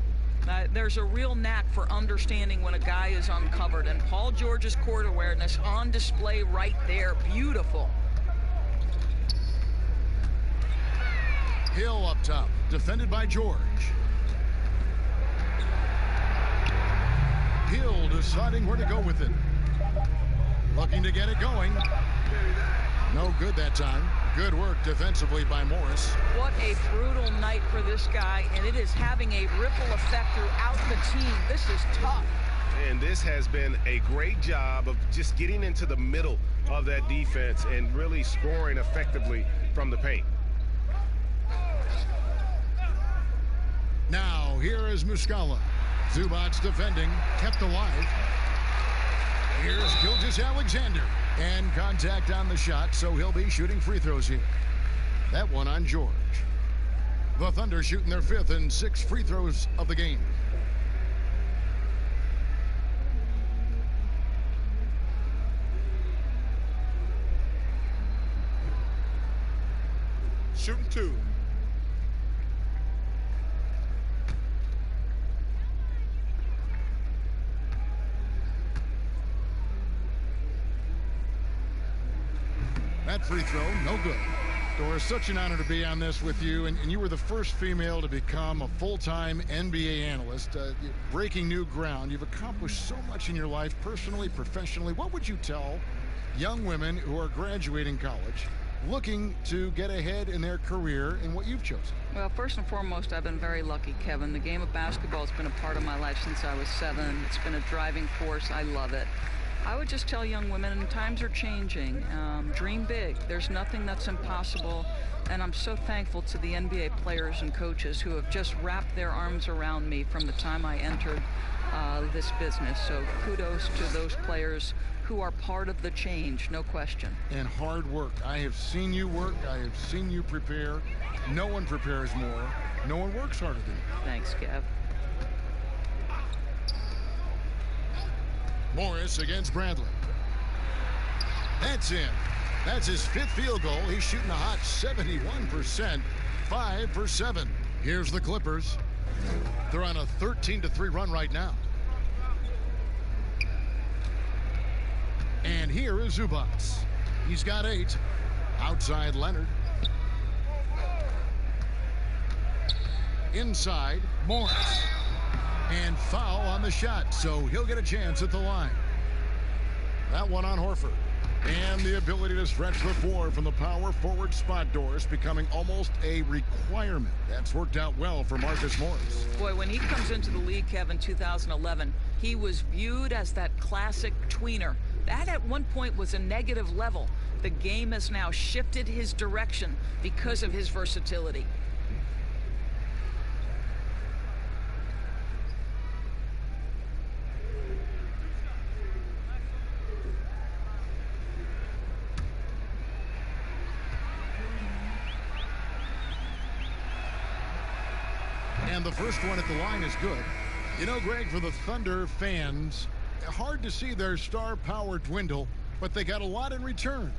There's a real knack for understanding when a guy is uncovered, and Paul George's court awareness on display right there. Beautiful.
Hill up top, defended by George. Hill deciding where to go with it. Looking to get it going. No good that time. Good work defensively by Morris.
What a brutal night for this guy, and it is having a ripple effect throughout the team. This is tough.
And this has been a great job of just getting into the middle of that defense and really scoring effectively from the paint.
Now, here is Muscala. Zubac defending, kept alive. Here's Gilgeous-Alexander. And contact on the shot, so he'll be shooting free throws here. That one on George. The Thunder shooting their 5th and 6th free throws of the game.
Shooting 2.
That free throw, no good. Doris, such an honor to be on this with you, and you were the first female to become a full-time NBA analyst, breaking new ground. You've accomplished so much in your life, personally, professionally. What would you tell young women who are graduating college, looking to get ahead in their career in what you've chosen?
Well, first and foremost, I've been very lucky, Kevin. The game of basketball has been a part of my life since I was 7. It's been a driving force. I love it. I would just tell young women, times are changing. Dream big. There's nothing that's impossible. And I'm so thankful to the NBA players and coaches who have just wrapped their arms around me from the time I entered this business. So kudos to those players who are part of the change, no question.
And hard work. I have seen you work. I have seen you prepare. No one prepares more. No one works harder than you.
Thanks, Kev.
Morris against Bradley. That's in. That's his 5th field goal. He's shooting a hot 71%, 5 for 7. Here's the Clippers. They're on a 13-3 run right now. And here is Zubac. He's got 8. Outside Leonard. Inside Morris. And foul on the shot, so he'll get a chance at the line. That one on Horford. And the ability to stretch the floor from the power forward spot, Doris, becoming almost a requirement. That's worked out well for Marcus Morris.
Boy, when he comes into the league, Kevin, 2011, he was viewed as that classic tweener. That at one point was a negative level. The game has now shifted his direction because of his versatility.
And the first one at the line is good. You know, Greg, for the Thunder fans, hard to see their star power dwindle, but they got a lot in return.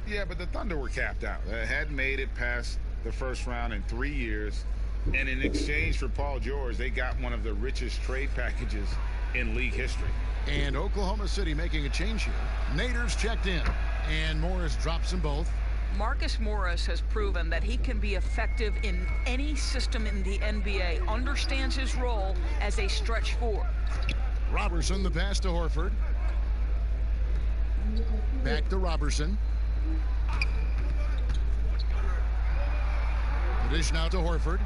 Yeah, but the Thunder were capped out. They hadn't made it past the first round in 3 years. And in exchange for Paul George, they got one of the richest trade packages in league history.
And Oklahoma City making a change here. Nader's checked in, and Morris drops them both.
Marcus Morris has proven that he can be effective in any system in the NBA, understands his role as a stretch 4.
Robertson, the pass to Horford. Back to Robertson. The dish now to Horford.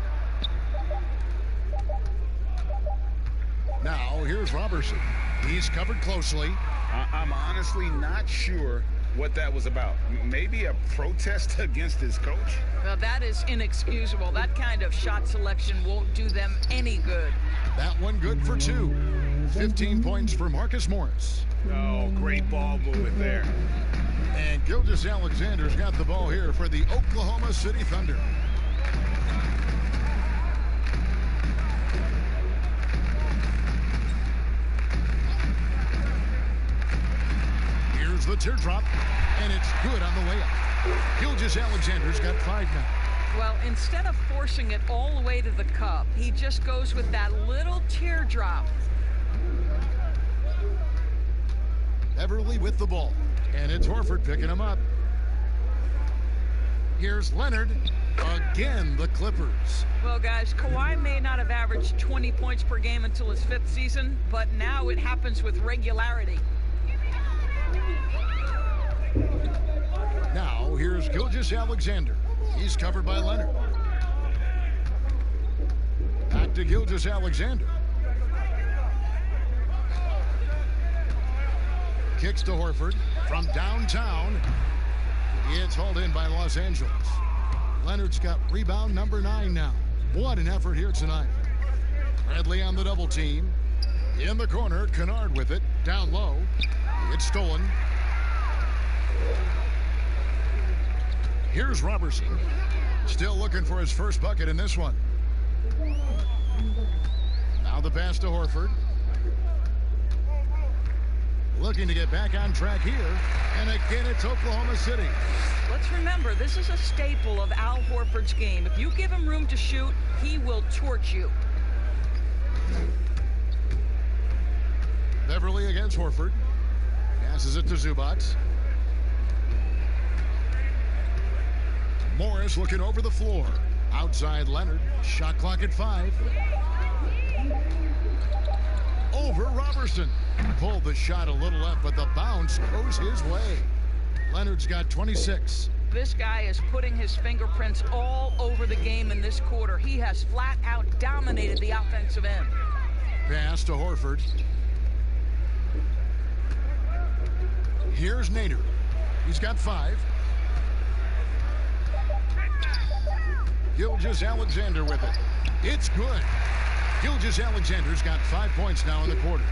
Now here's Robertson. He's covered closely.
I'm honestly not sure what that was about. Maybe a protest against his coach?
Well, that is inexcusable. That kind of shot selection won't do them any good.
That one good for 2. 15 points for Marcus Morris.
Oh, great ball movement there.
And Gilgeous-Alexander's got the ball here for the Oklahoma City Thunder. Here's the teardrop, and it's good on the layup. Gilgeous-Alexander's got 5 now.
Well, instead of forcing it all the way to the cup, he just goes with that little teardrop.
Beverly with the ball, and it's Horford picking him up. Here's Leonard. Again, the Clippers.
Well, guys, Kawhi may not have averaged 20 points per game until his 5th season, but now it happens with regularity.
Now, here's Gilgeous-Alexander. He's covered by Leonard. Back to Gilgeous-Alexander. Kicks to Horford from downtown. It's hauled in by Los Angeles. Leonard's got rebound number 9 now. What an effort here tonight. Bradley on the double team. In the corner, Kennard with it. Down low. It's stolen. Here's Robertson. Still looking for his first bucket in this one. Now the pass to Horford. Looking to get back on track here. And again, it's Oklahoma City.
Let's remember, this is a staple of Al Horford's game. If you give him room to shoot, he will torch you.
Beverly against Horford. Passes it to Zubac. Morris looking over the floor. Outside Leonard. Shot clock at 5. Over Robertson. Pulled the shot a little up, but the bounce goes his way. Leonard's got 26.
This guy is putting his fingerprints all over the game in this quarter. He has flat out dominated the offensive end.
Pass to Horford. Here's Nader. He's got 5. Gilgeous-Alexander with it. It's good. Gilgeous-Alexander's got 5 points now in the quarter.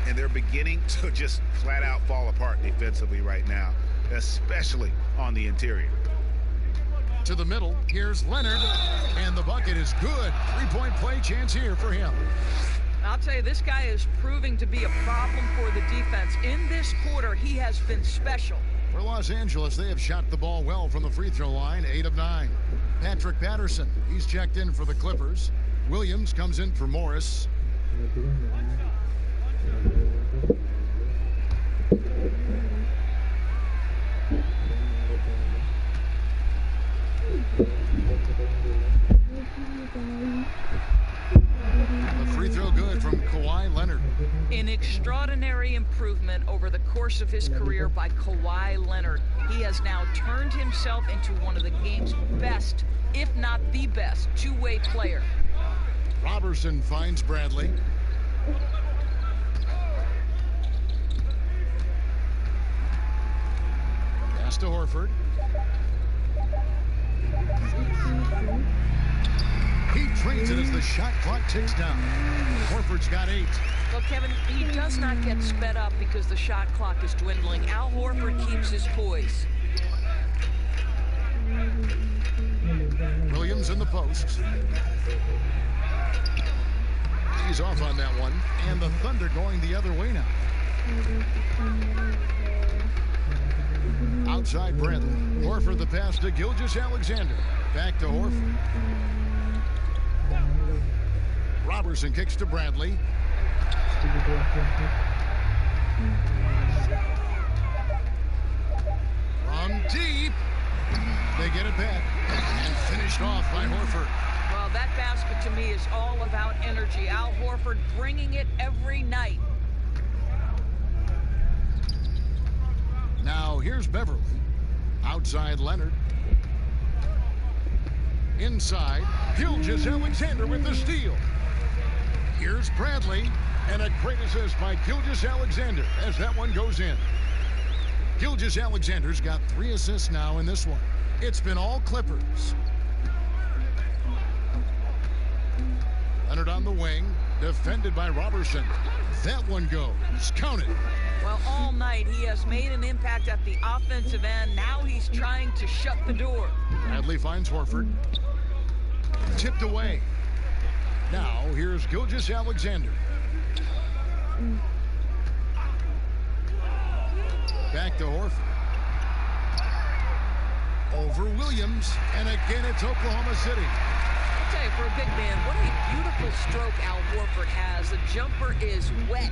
And they're beginning to just flat out fall apart defensively right now, especially on the interior.
To the middle, here's Leonard, and the bucket is good. 3-point play chance here for him.
I'll tell you, this guy is proving to be a problem for the defense. In this quarter, he has been special.
For Los Angeles, they have shot the ball well from the free throw line, 8 of 9. Patrick Patterson, he's checked in for the Clippers. Williams comes in for Morris. The free throw good from Kawhi Leonard.
An extraordinary improvement over the course of his career by Kawhi Leonard. He has now turned himself into one of the game's best, if not the best, two-way player.
Robertson finds Bradley. Pass to Horford. He trains it as the shot clock ticks down. Horford's got 8.
Well, Kevin, he does not get sped up because the shot clock is dwindling. Al Horford keeps his poise.
Williams in the post. He's off on that one. And the Thunder going the other way now. Outside Bradley. Horford the pass to Gilgeous-Alexander. Back to Horford. Robertson kicks to Bradley. From deep. They get it back. And finished off by Horford.
Well, that basket to me is all about energy. Al Horford bringing it every night.
Now here's Beverly. Outside Leonard. Inside, Gilgeous-Alexander with the steal. Here's Bradley, and a great assist by Gilgeous-Alexander as that one goes in. Gilgeous-Alexander's got 3 assists now in this one. It's been all Clippers. Leonard on the wing, defended by Robertson. That one goes. Count it.
Well, all night he has made an impact at the offensive end. Now he's trying to shut the door.
Bradley finds Horford. Tipped away. Now here's Gilgeous-Alexander. Back to Horford. Over Williams, and again it's Oklahoma City.
I'll tell you, for a big man, what a beautiful stroke Al Horford has. The jumper is wet.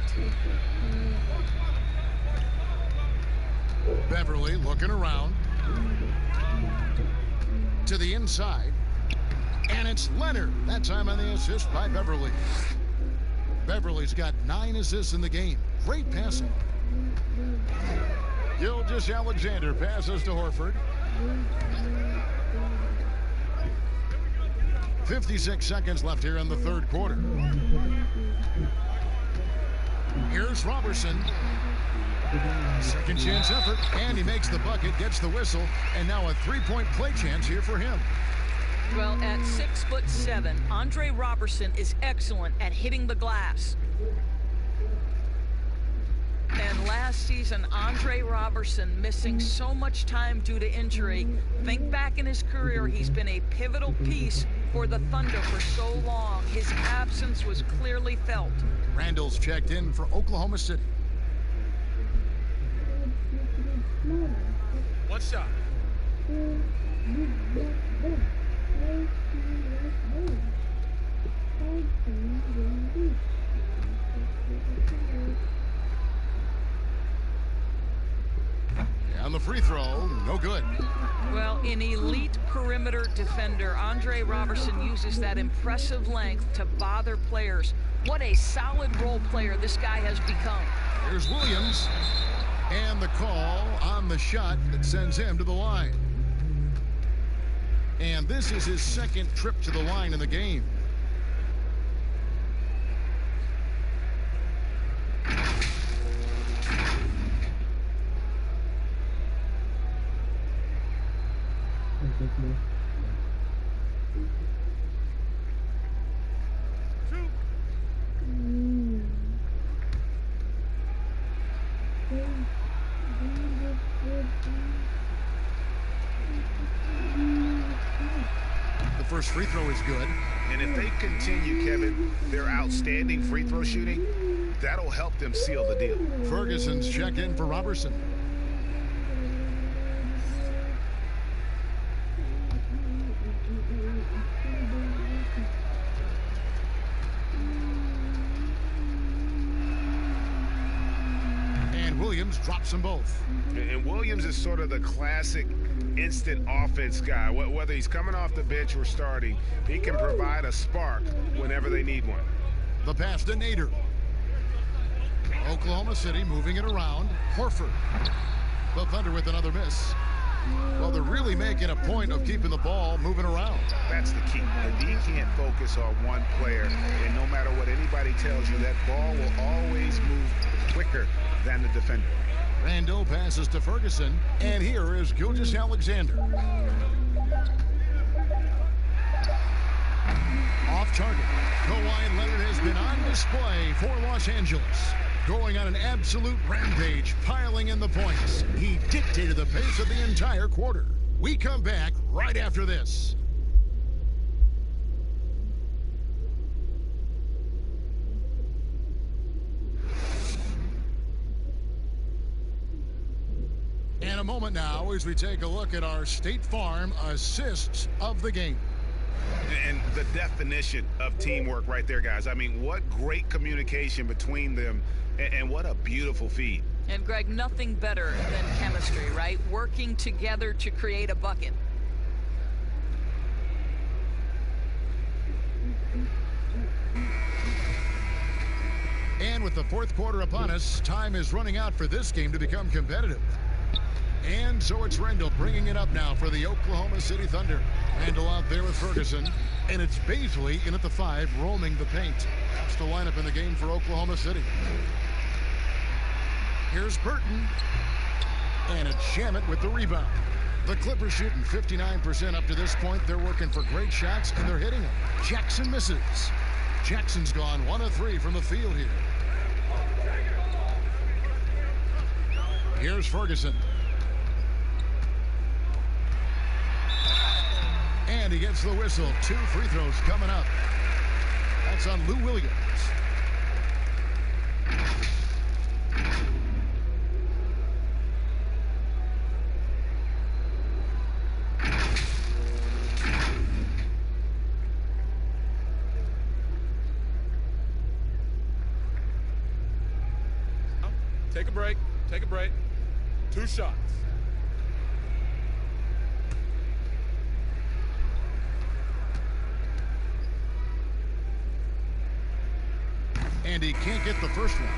Beverly looking around. To the inside. And it's Leonard. That time on the assist by Beverly. Beverly's got 9 assists in the game. Great passing. Gilgeous-Alexander passes to Horford. 56 seconds left here in the third quarter. Here's Robertson. Second chance effort, and he makes the bucket, gets the whistle, and now a 3-point play chance here for him.
Well, at 6'7", Andre Robertson is excellent at hitting the glass. And last season, Andre Robertson missing so much time due to injury. Think back in his career, he's been a pivotal piece for the Thunder for so long. His absence was clearly felt.
Randall's checked in for Oklahoma City.
One shot.
On the free throw, no good.
Well, an elite perimeter defender, Andre Robertson uses that impressive length to bother players. What a solid role player this guy has become.
Here's Williams. And the call on the shot that sends him to the line. And this is his second trip to the line in the game. first free throw is good.
And if they continue, Kevin, their outstanding free throw shooting, that'll help them seal the deal.
Ferguson's checked in for Robertson. And Williams drops them both.
And Williams is sort of the classic instant offense guy. Whether he's coming off the bench or starting, he can provide a spark whenever they need one.
The pass to Nader. Oklahoma City moving it around. Horford. The Thunder with another miss. Well, they're really making a point of keeping the ball moving around.
That's the key. The D can't focus on one player, and no matter what anybody tells you, that ball will always move quicker than the defender.
Randall passes to Ferguson, and here is Gilgeous-Alexander. Off target. Kawhi Leonard has been on display for Los Angeles. Going on an absolute rampage, piling in the points. He dictated the pace of the entire quarter. We come back right after this. And a moment now as we take a look at our State Farm assists of the game.
And the definition of teamwork right there, guys. I mean, what great communication between them, and what a beautiful feed.
And, Greg, nothing better than chemistry, right? Working together to create a bucket.
And with the fourth quarter upon us, time is running out for this game to become competitive. And so it's Randall bringing it up now for the Oklahoma City Thunder. Randall out there with Ferguson. And it's Bazley in at the 5, roaming the paint. That's the lineup in the game for Oklahoma City. Here's Burton. And it's Shamet with the rebound. The Clippers shooting 59% up to this point. They're working for great shots, and they're hitting them. Jackson misses. Jackson's gone 1 of 3 from the field here. Here's Ferguson. And he gets the whistle. 2 free throws coming up. That's on Lou Williams.
Take a break. Take a break. 2 shots.
And he can't get the first one.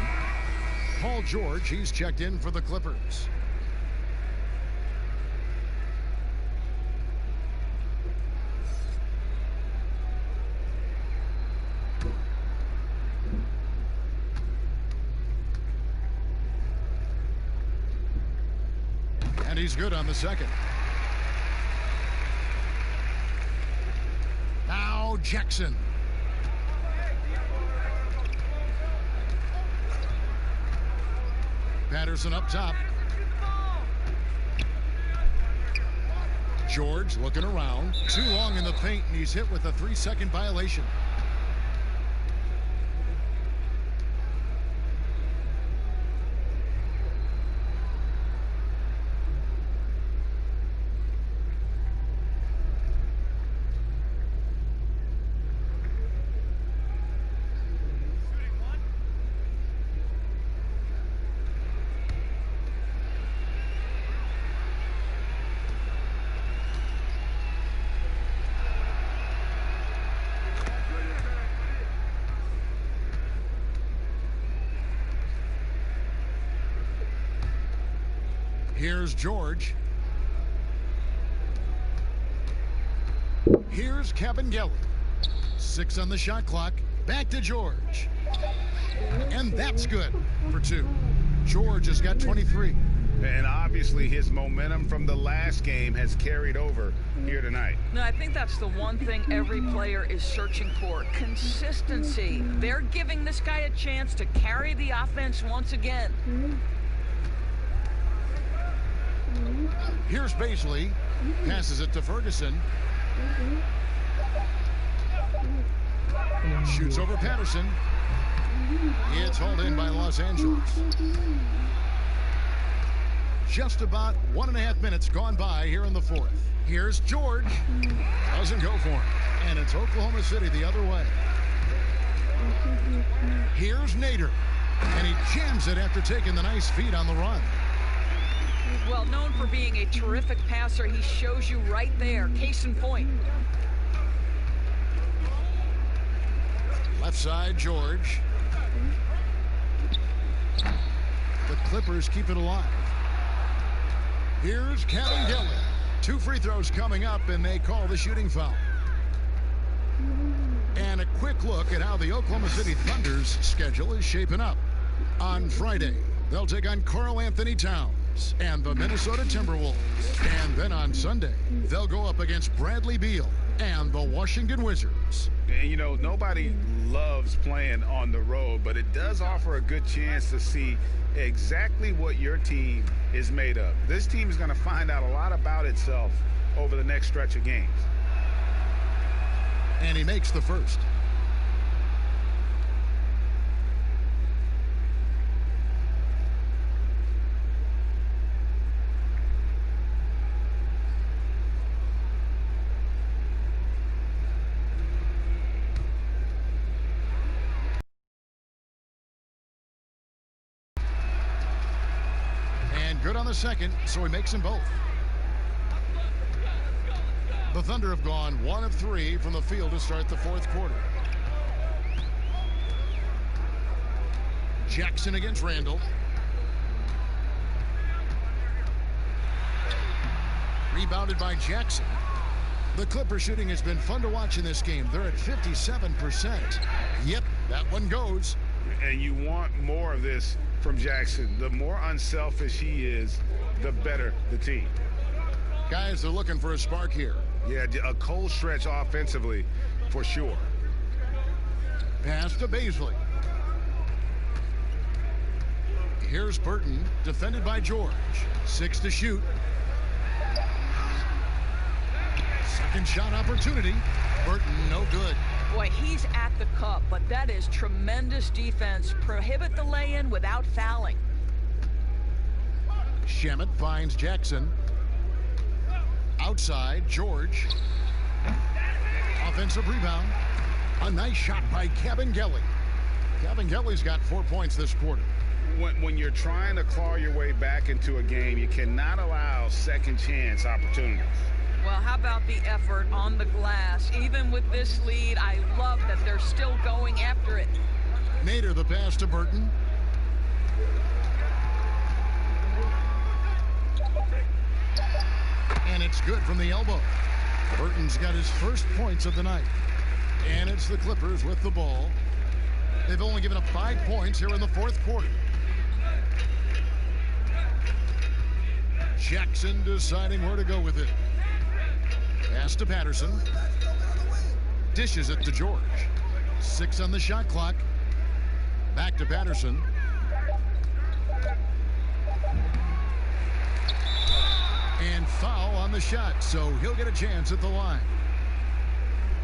Paul George, he's checked in for the Clippers. And he's good on the second. Now Jackson. Patterson up top. George looking around. Too long in the paint, and he's hit with a 3-second violation. Here's George. Here's Kabengele. 6 on the shot clock. Back to George. And that's good for 2. George has got 23.
And obviously his momentum from the last game has carried over here tonight.
No, I think that's the one thing every player is searching for. Consistency. They're giving this guy a chance to carry the offense once again.
Here's Bazley. Passes it to Ferguson. Shoots over Patterson. It's hauled in by Los Angeles. Just about 1.5 minutes gone by here in the fourth. Here's George. Doesn't go for him. And it's Oklahoma City the other way. Here's Nader. And he jams it after taking the nice feed on the run.
Well, known for being a terrific passer, he shows you right there. Case in point.
Left side, George. The Clippers keep it alive. Here's Kabengele. 2 free throws coming up, and they call the shooting foul. And a quick look at how the Oklahoma City Thunder's schedule is shaping up. On Friday, they'll take on Karl-Anthony Towns and the Minnesota Timberwolves. And then on Sunday, they'll go up against Bradley Beal and the Washington Wizards.
And, you know, nobody loves playing on the road, but it does offer a good chance to see exactly what your team is made of. This team is going to find out a lot about itself over the next stretch of games.
And he makes the first. Good on the second, so he makes them both. The Thunder have gone 1 of 3 from the field to start the fourth quarter. Jackson against Randall. Rebounded by Jackson. The Clipper shooting has been fun to watch in this game. They're at 57%. Yep, that one goes.
And you want more of this from Jackson. The more unselfish he is, the better the team.
Guys, they're looking for a spark here.
Yeah, a cold stretch offensively for sure.
Pass to Bazley. Here's Burton, defended by George. 6 to shoot. Second shot opportunity. Burton, no good.
Boy, he's at the cup, but that is tremendous defense. Prohibit the lay-in without fouling.
Shamet finds Jackson. Outside, George. Offensive rebound. A nice shot by Kabengele. Kabengele's got 4 points this quarter.
When you're trying to claw your way back into a game, you cannot allow second chance opportunities.
Well, how about the effort on the glass? Even with this lead, I love that they're still going after it.
Nader, the pass to Burton. And it's good from the elbow. Burton's got his first points of the night. And it's the Clippers with the ball. They've only given up 5 points here in the fourth quarter. Jackson deciding where to go with it. Pass to Patterson. Dishes it to George. 6 on the shot clock. Back to Patterson. And foul on the shot, so he'll get a chance at the line.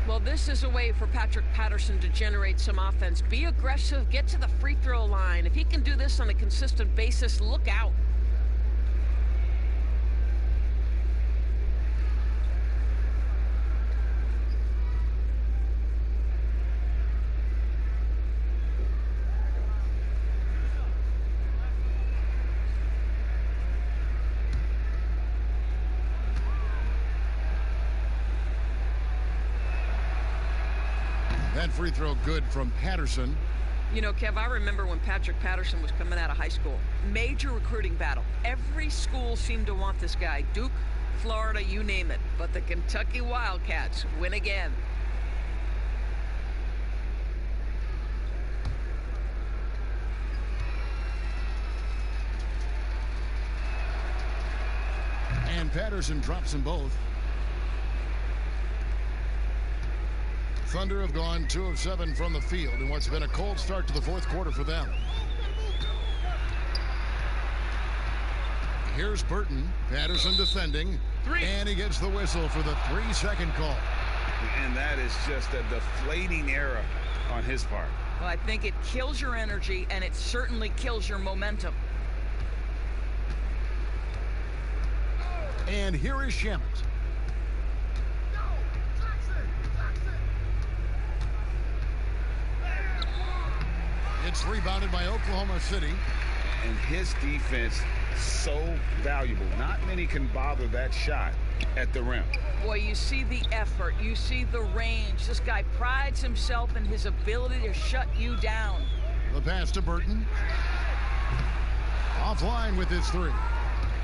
Well, this is a way for Patrick Patterson to generate some offense. Be aggressive, get to the free throw line. If he can do this on a consistent basis, look out.
That free throw good from Patterson.
You know, Kev, I remember when Patrick Patterson was coming out of high school. Major recruiting battle. Every school seemed to want this guy. Duke, Florida, you name it. But the Kentucky Wildcats win again.
And Patterson drops them both. Thunder have gone 2 of 7 from the field in what's been a cold start to the fourth quarter for them. Here's Burton. Patterson defending. 3. And he gets the whistle for the 3-second call.
And that is just a deflating era on his part.
Well, I think it kills your energy, and it certainly kills your momentum.
And here is Shamet. It's rebounded by Oklahoma City.
And his defense so valuable. Not many can bother that shot at the rim.
Boy, you see the effort. You see the range. This guy prides himself in his ability to shut you down.
The pass to Burton. Offline with his three.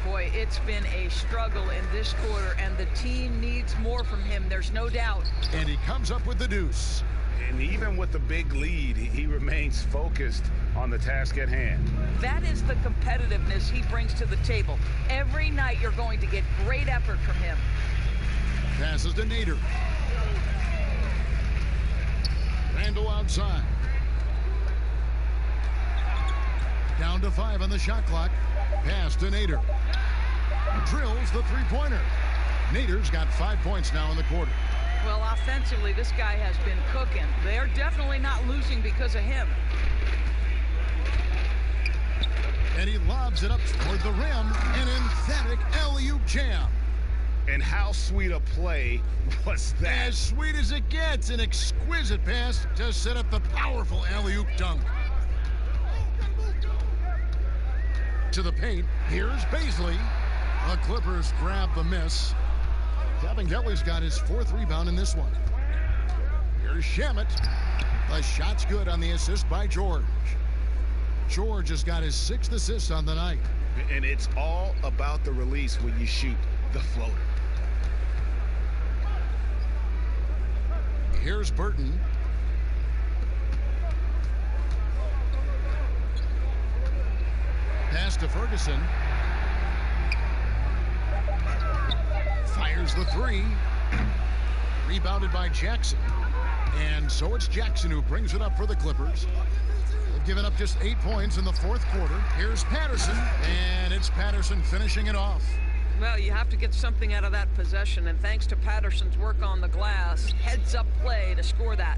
Boy, it's been a struggle in this quarter, and the team needs more from him. There's no doubt.
And he comes up with the deuce.
And even with the big lead, he remains focused on the task at hand.
That is the competitiveness he brings to the table. Every night you're going to get great effort from him.
Passes to Nader. Randall outside. Down to 5 on the shot clock. Pass to Nader. Drills the three-pointer. Nader's got 5 points now in the quarter.
Well, offensively, this guy has been cooking. They're definitely not losing because of him.
And he lobs it up toward the rim. An emphatic alley-oop jam.
And how sweet a play was that?
As sweet as it gets. An exquisite pass to set up the powerful alley-oop dunk. To the paint. Here's Baisley. The Clippers grab the miss. Kelly's got his 4th rebound in this one. Here's Shamet. The shot's good on the assist by George. George has got his 6th assist on the night.
And it's all about the release when you shoot the floater.
Here's Burton. Pass to Ferguson. Fires the three. Rebounded by Jackson. And so it's Jackson who brings it up for the Clippers. They've given up just 8 points in the 4th quarter. Here's Patterson. And it's Patterson finishing it off.
Well, you have to get something out of that possession. And thanks to Patterson's work on the glass, heads-up play to score that.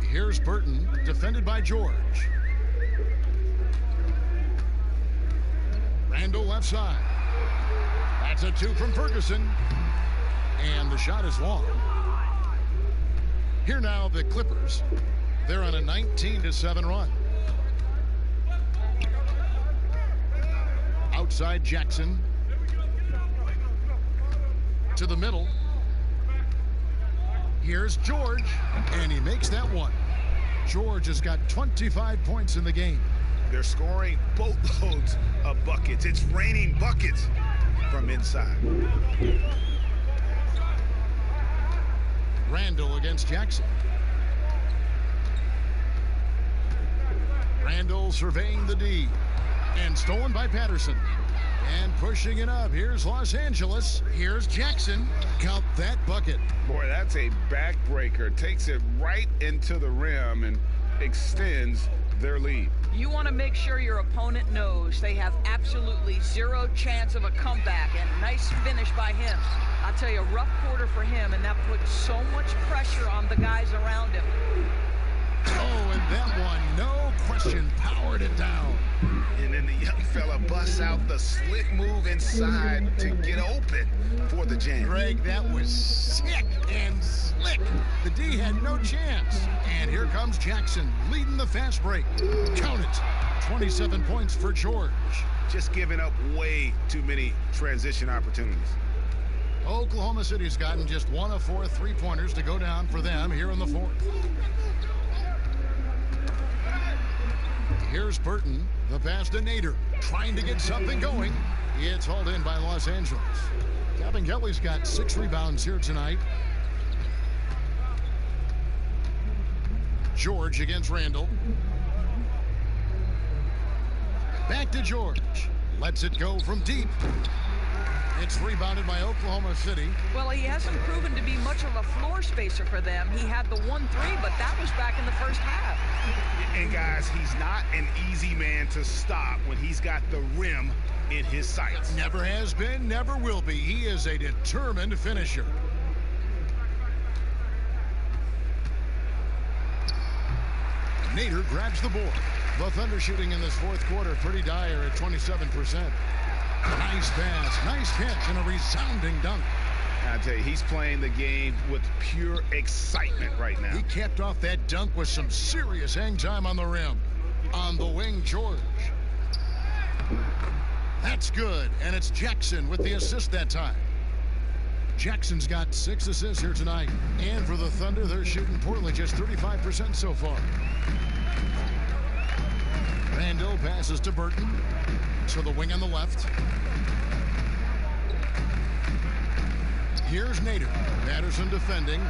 Here's Burton, defended by George. Randall left side. That's a 2 from Ferguson. And the shot is long. Here now the Clippers. They're on a 19-7 run. Outside Jackson. To the middle. Here's George. And he makes that one. George has got 25 points in the game.
They're scoring boatloads of buckets. It's raining buckets from inside.
Randall against Jackson. Randall surveying the D. And stolen by Patterson. And pushing it up. Here's Los Angeles. Here's Jackson. Count that bucket.
Boy, that's a backbreaker. Takes it right into the rim and extends their lead.
You want to make sure your opponent knows they have absolutely 0 chance of a comeback, and nice finish by him. I'll tell you, a rough quarter for him, and that puts so much pressure on the guys around him.
Oh, and that one, no question, powered it down.
And then the young fella busts out the slick move inside to get open for the jam.
Greg, that was sick and slick. The D had no chance. And here comes Jackson leading the fast break. Count it. 27 points for George.
Just giving up way too many transition opportunities.
Oklahoma City's gotten just 1 of 4 3-pointers to go down for them here in the 4th. Here's Burton. The pass to Nader. Trying to get something going. It's hauled in by Los Angeles. Kelly's got 6 rebounds here tonight. George against Randall. Back to George. Lets it go from deep. It's rebounded by Oklahoma City.
Well, he hasn't proven to be much of a floor spacer for them. He had the 1-3, but that was back in the first half.
And guys, he's not an easy man to stop when he's got the rim in his sights.
Never has been, never will be. He is a determined finisher. Nader grabs the board. The Thunder shooting in this fourth quarter pretty dire at 27%. Nice pass, nice catch, and a resounding dunk.
I tell you, he's playing the game with pure excitement right now.
He capped off that dunk with some serious hang time on the rim. On the wing, George. That's good, and it's Jackson with the assist that time. Jackson's got 6 assists here tonight. And for the Thunder, they're shooting poorly, just 35% so far. Randall passes to Burton. So the wing on the left. Here's Nader. Patterson defending.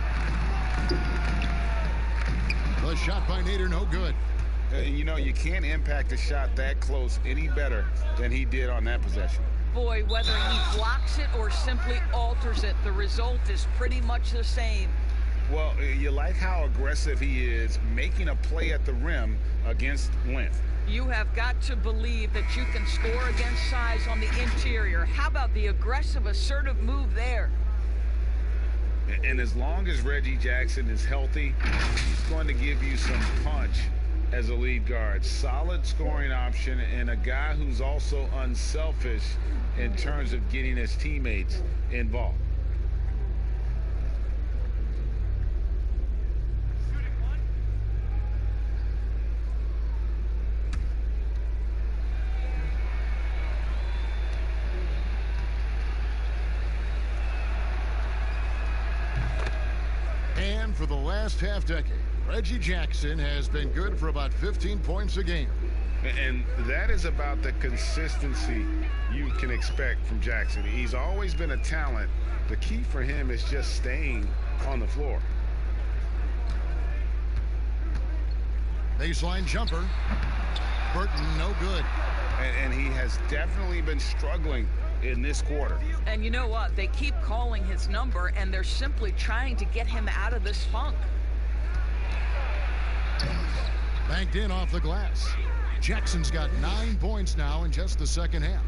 The shot by Nader, no good.
You know, you can't impact a shot that close any better than he did on that possession.
Boy, whether he blocks it or simply alters it, the result is pretty much the same.
Well, you like how aggressive he is making a play at the rim against length.
You have got to believe that you can score against size on the interior. How about the aggressive, assertive move there?
And as long as Reggie Jackson is healthy, he's going to give you some punch as a lead guard. Solid scoring option and a guy who's also unselfish in terms of getting his teammates involved.
And for the last half-decade, Reggie Jackson has been good for about 15 points a game.
And that is about the consistency you can expect from Jackson. He's always been a talent. The key for him is just staying on the floor.
Baseline jumper. Burton, no good.
And he has definitely been struggling in this quarter.
And you know what? They keep calling his number, and they're simply trying to get him out of this funk.
Banked in off the glass. Jackson's got 9 points now in just the second half.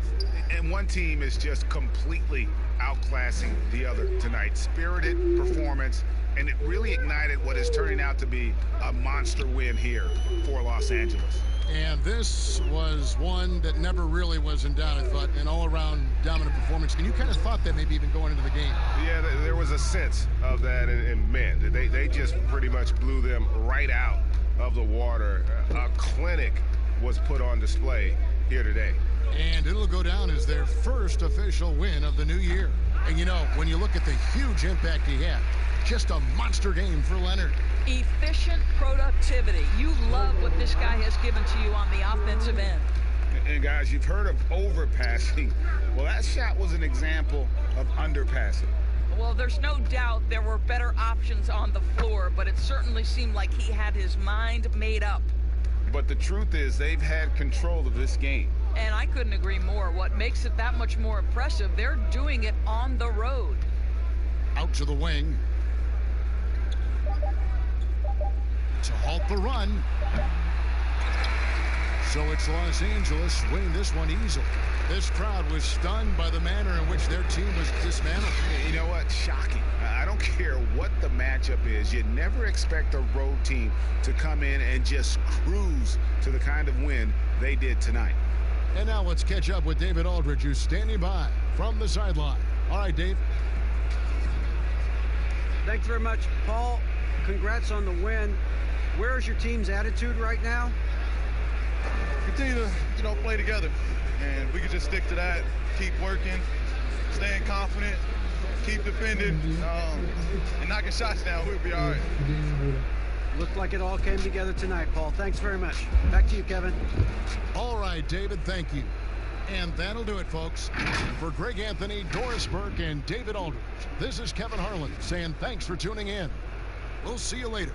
And one team is just completely outclassing the other tonight. Spirited performance, and it really ignited what is turning out to be a monster win here for Los Angeles.
And this was one that never really was in doubt, I thought, an all-around dominant performance. And you kind of thought that maybe even going into the game.
Yeah, there was a sense of that, and man, they just pretty much blew them right out of the water. A clinic was put on display here today.
And it'll go down as their first official win of the new year. And you know, when you look at the huge impact he had, just a monster game for Leonard.
Efficient productivity. You love what this guy has given to you on the offensive end.
And guys, you've heard of overpassing. Well, that shot was an example of underpassing.
Well, there's no doubt there were better options on the floor, but it certainly seemed like he had his mind made up.
But the truth is, they've had control of this game.
And I couldn't agree more. What makes it that much more impressive, they're doing it on the road.
Out to the wing. To halt the run. So it's Los Angeles winning this one easily. This crowd was stunned by the manner in which their team was dismantled.
You know what? Shocking. I don't care what the matchup is. You never expect a road team to come in and just cruise to the kind of win they did tonight.
And now let's catch up with David Aldridge, who's standing by from the sideline. All right, Dave.
Thanks very much, Paul. Congrats on the win. Where is your team's attitude right now?
Continue to, play together, and we can just stick to that, keep working, staying confident, keep defending, and knocking shots down. We'll be all right.
Looked like it all came together tonight, Paul. Thanks very much. Back to you, Kevin.
All right, David, thank you. And that'll do it, folks. For Greg Anthony, Doris Burke, and David Aldridge, this is Kevin Harlan saying thanks for tuning in. We'll see you later.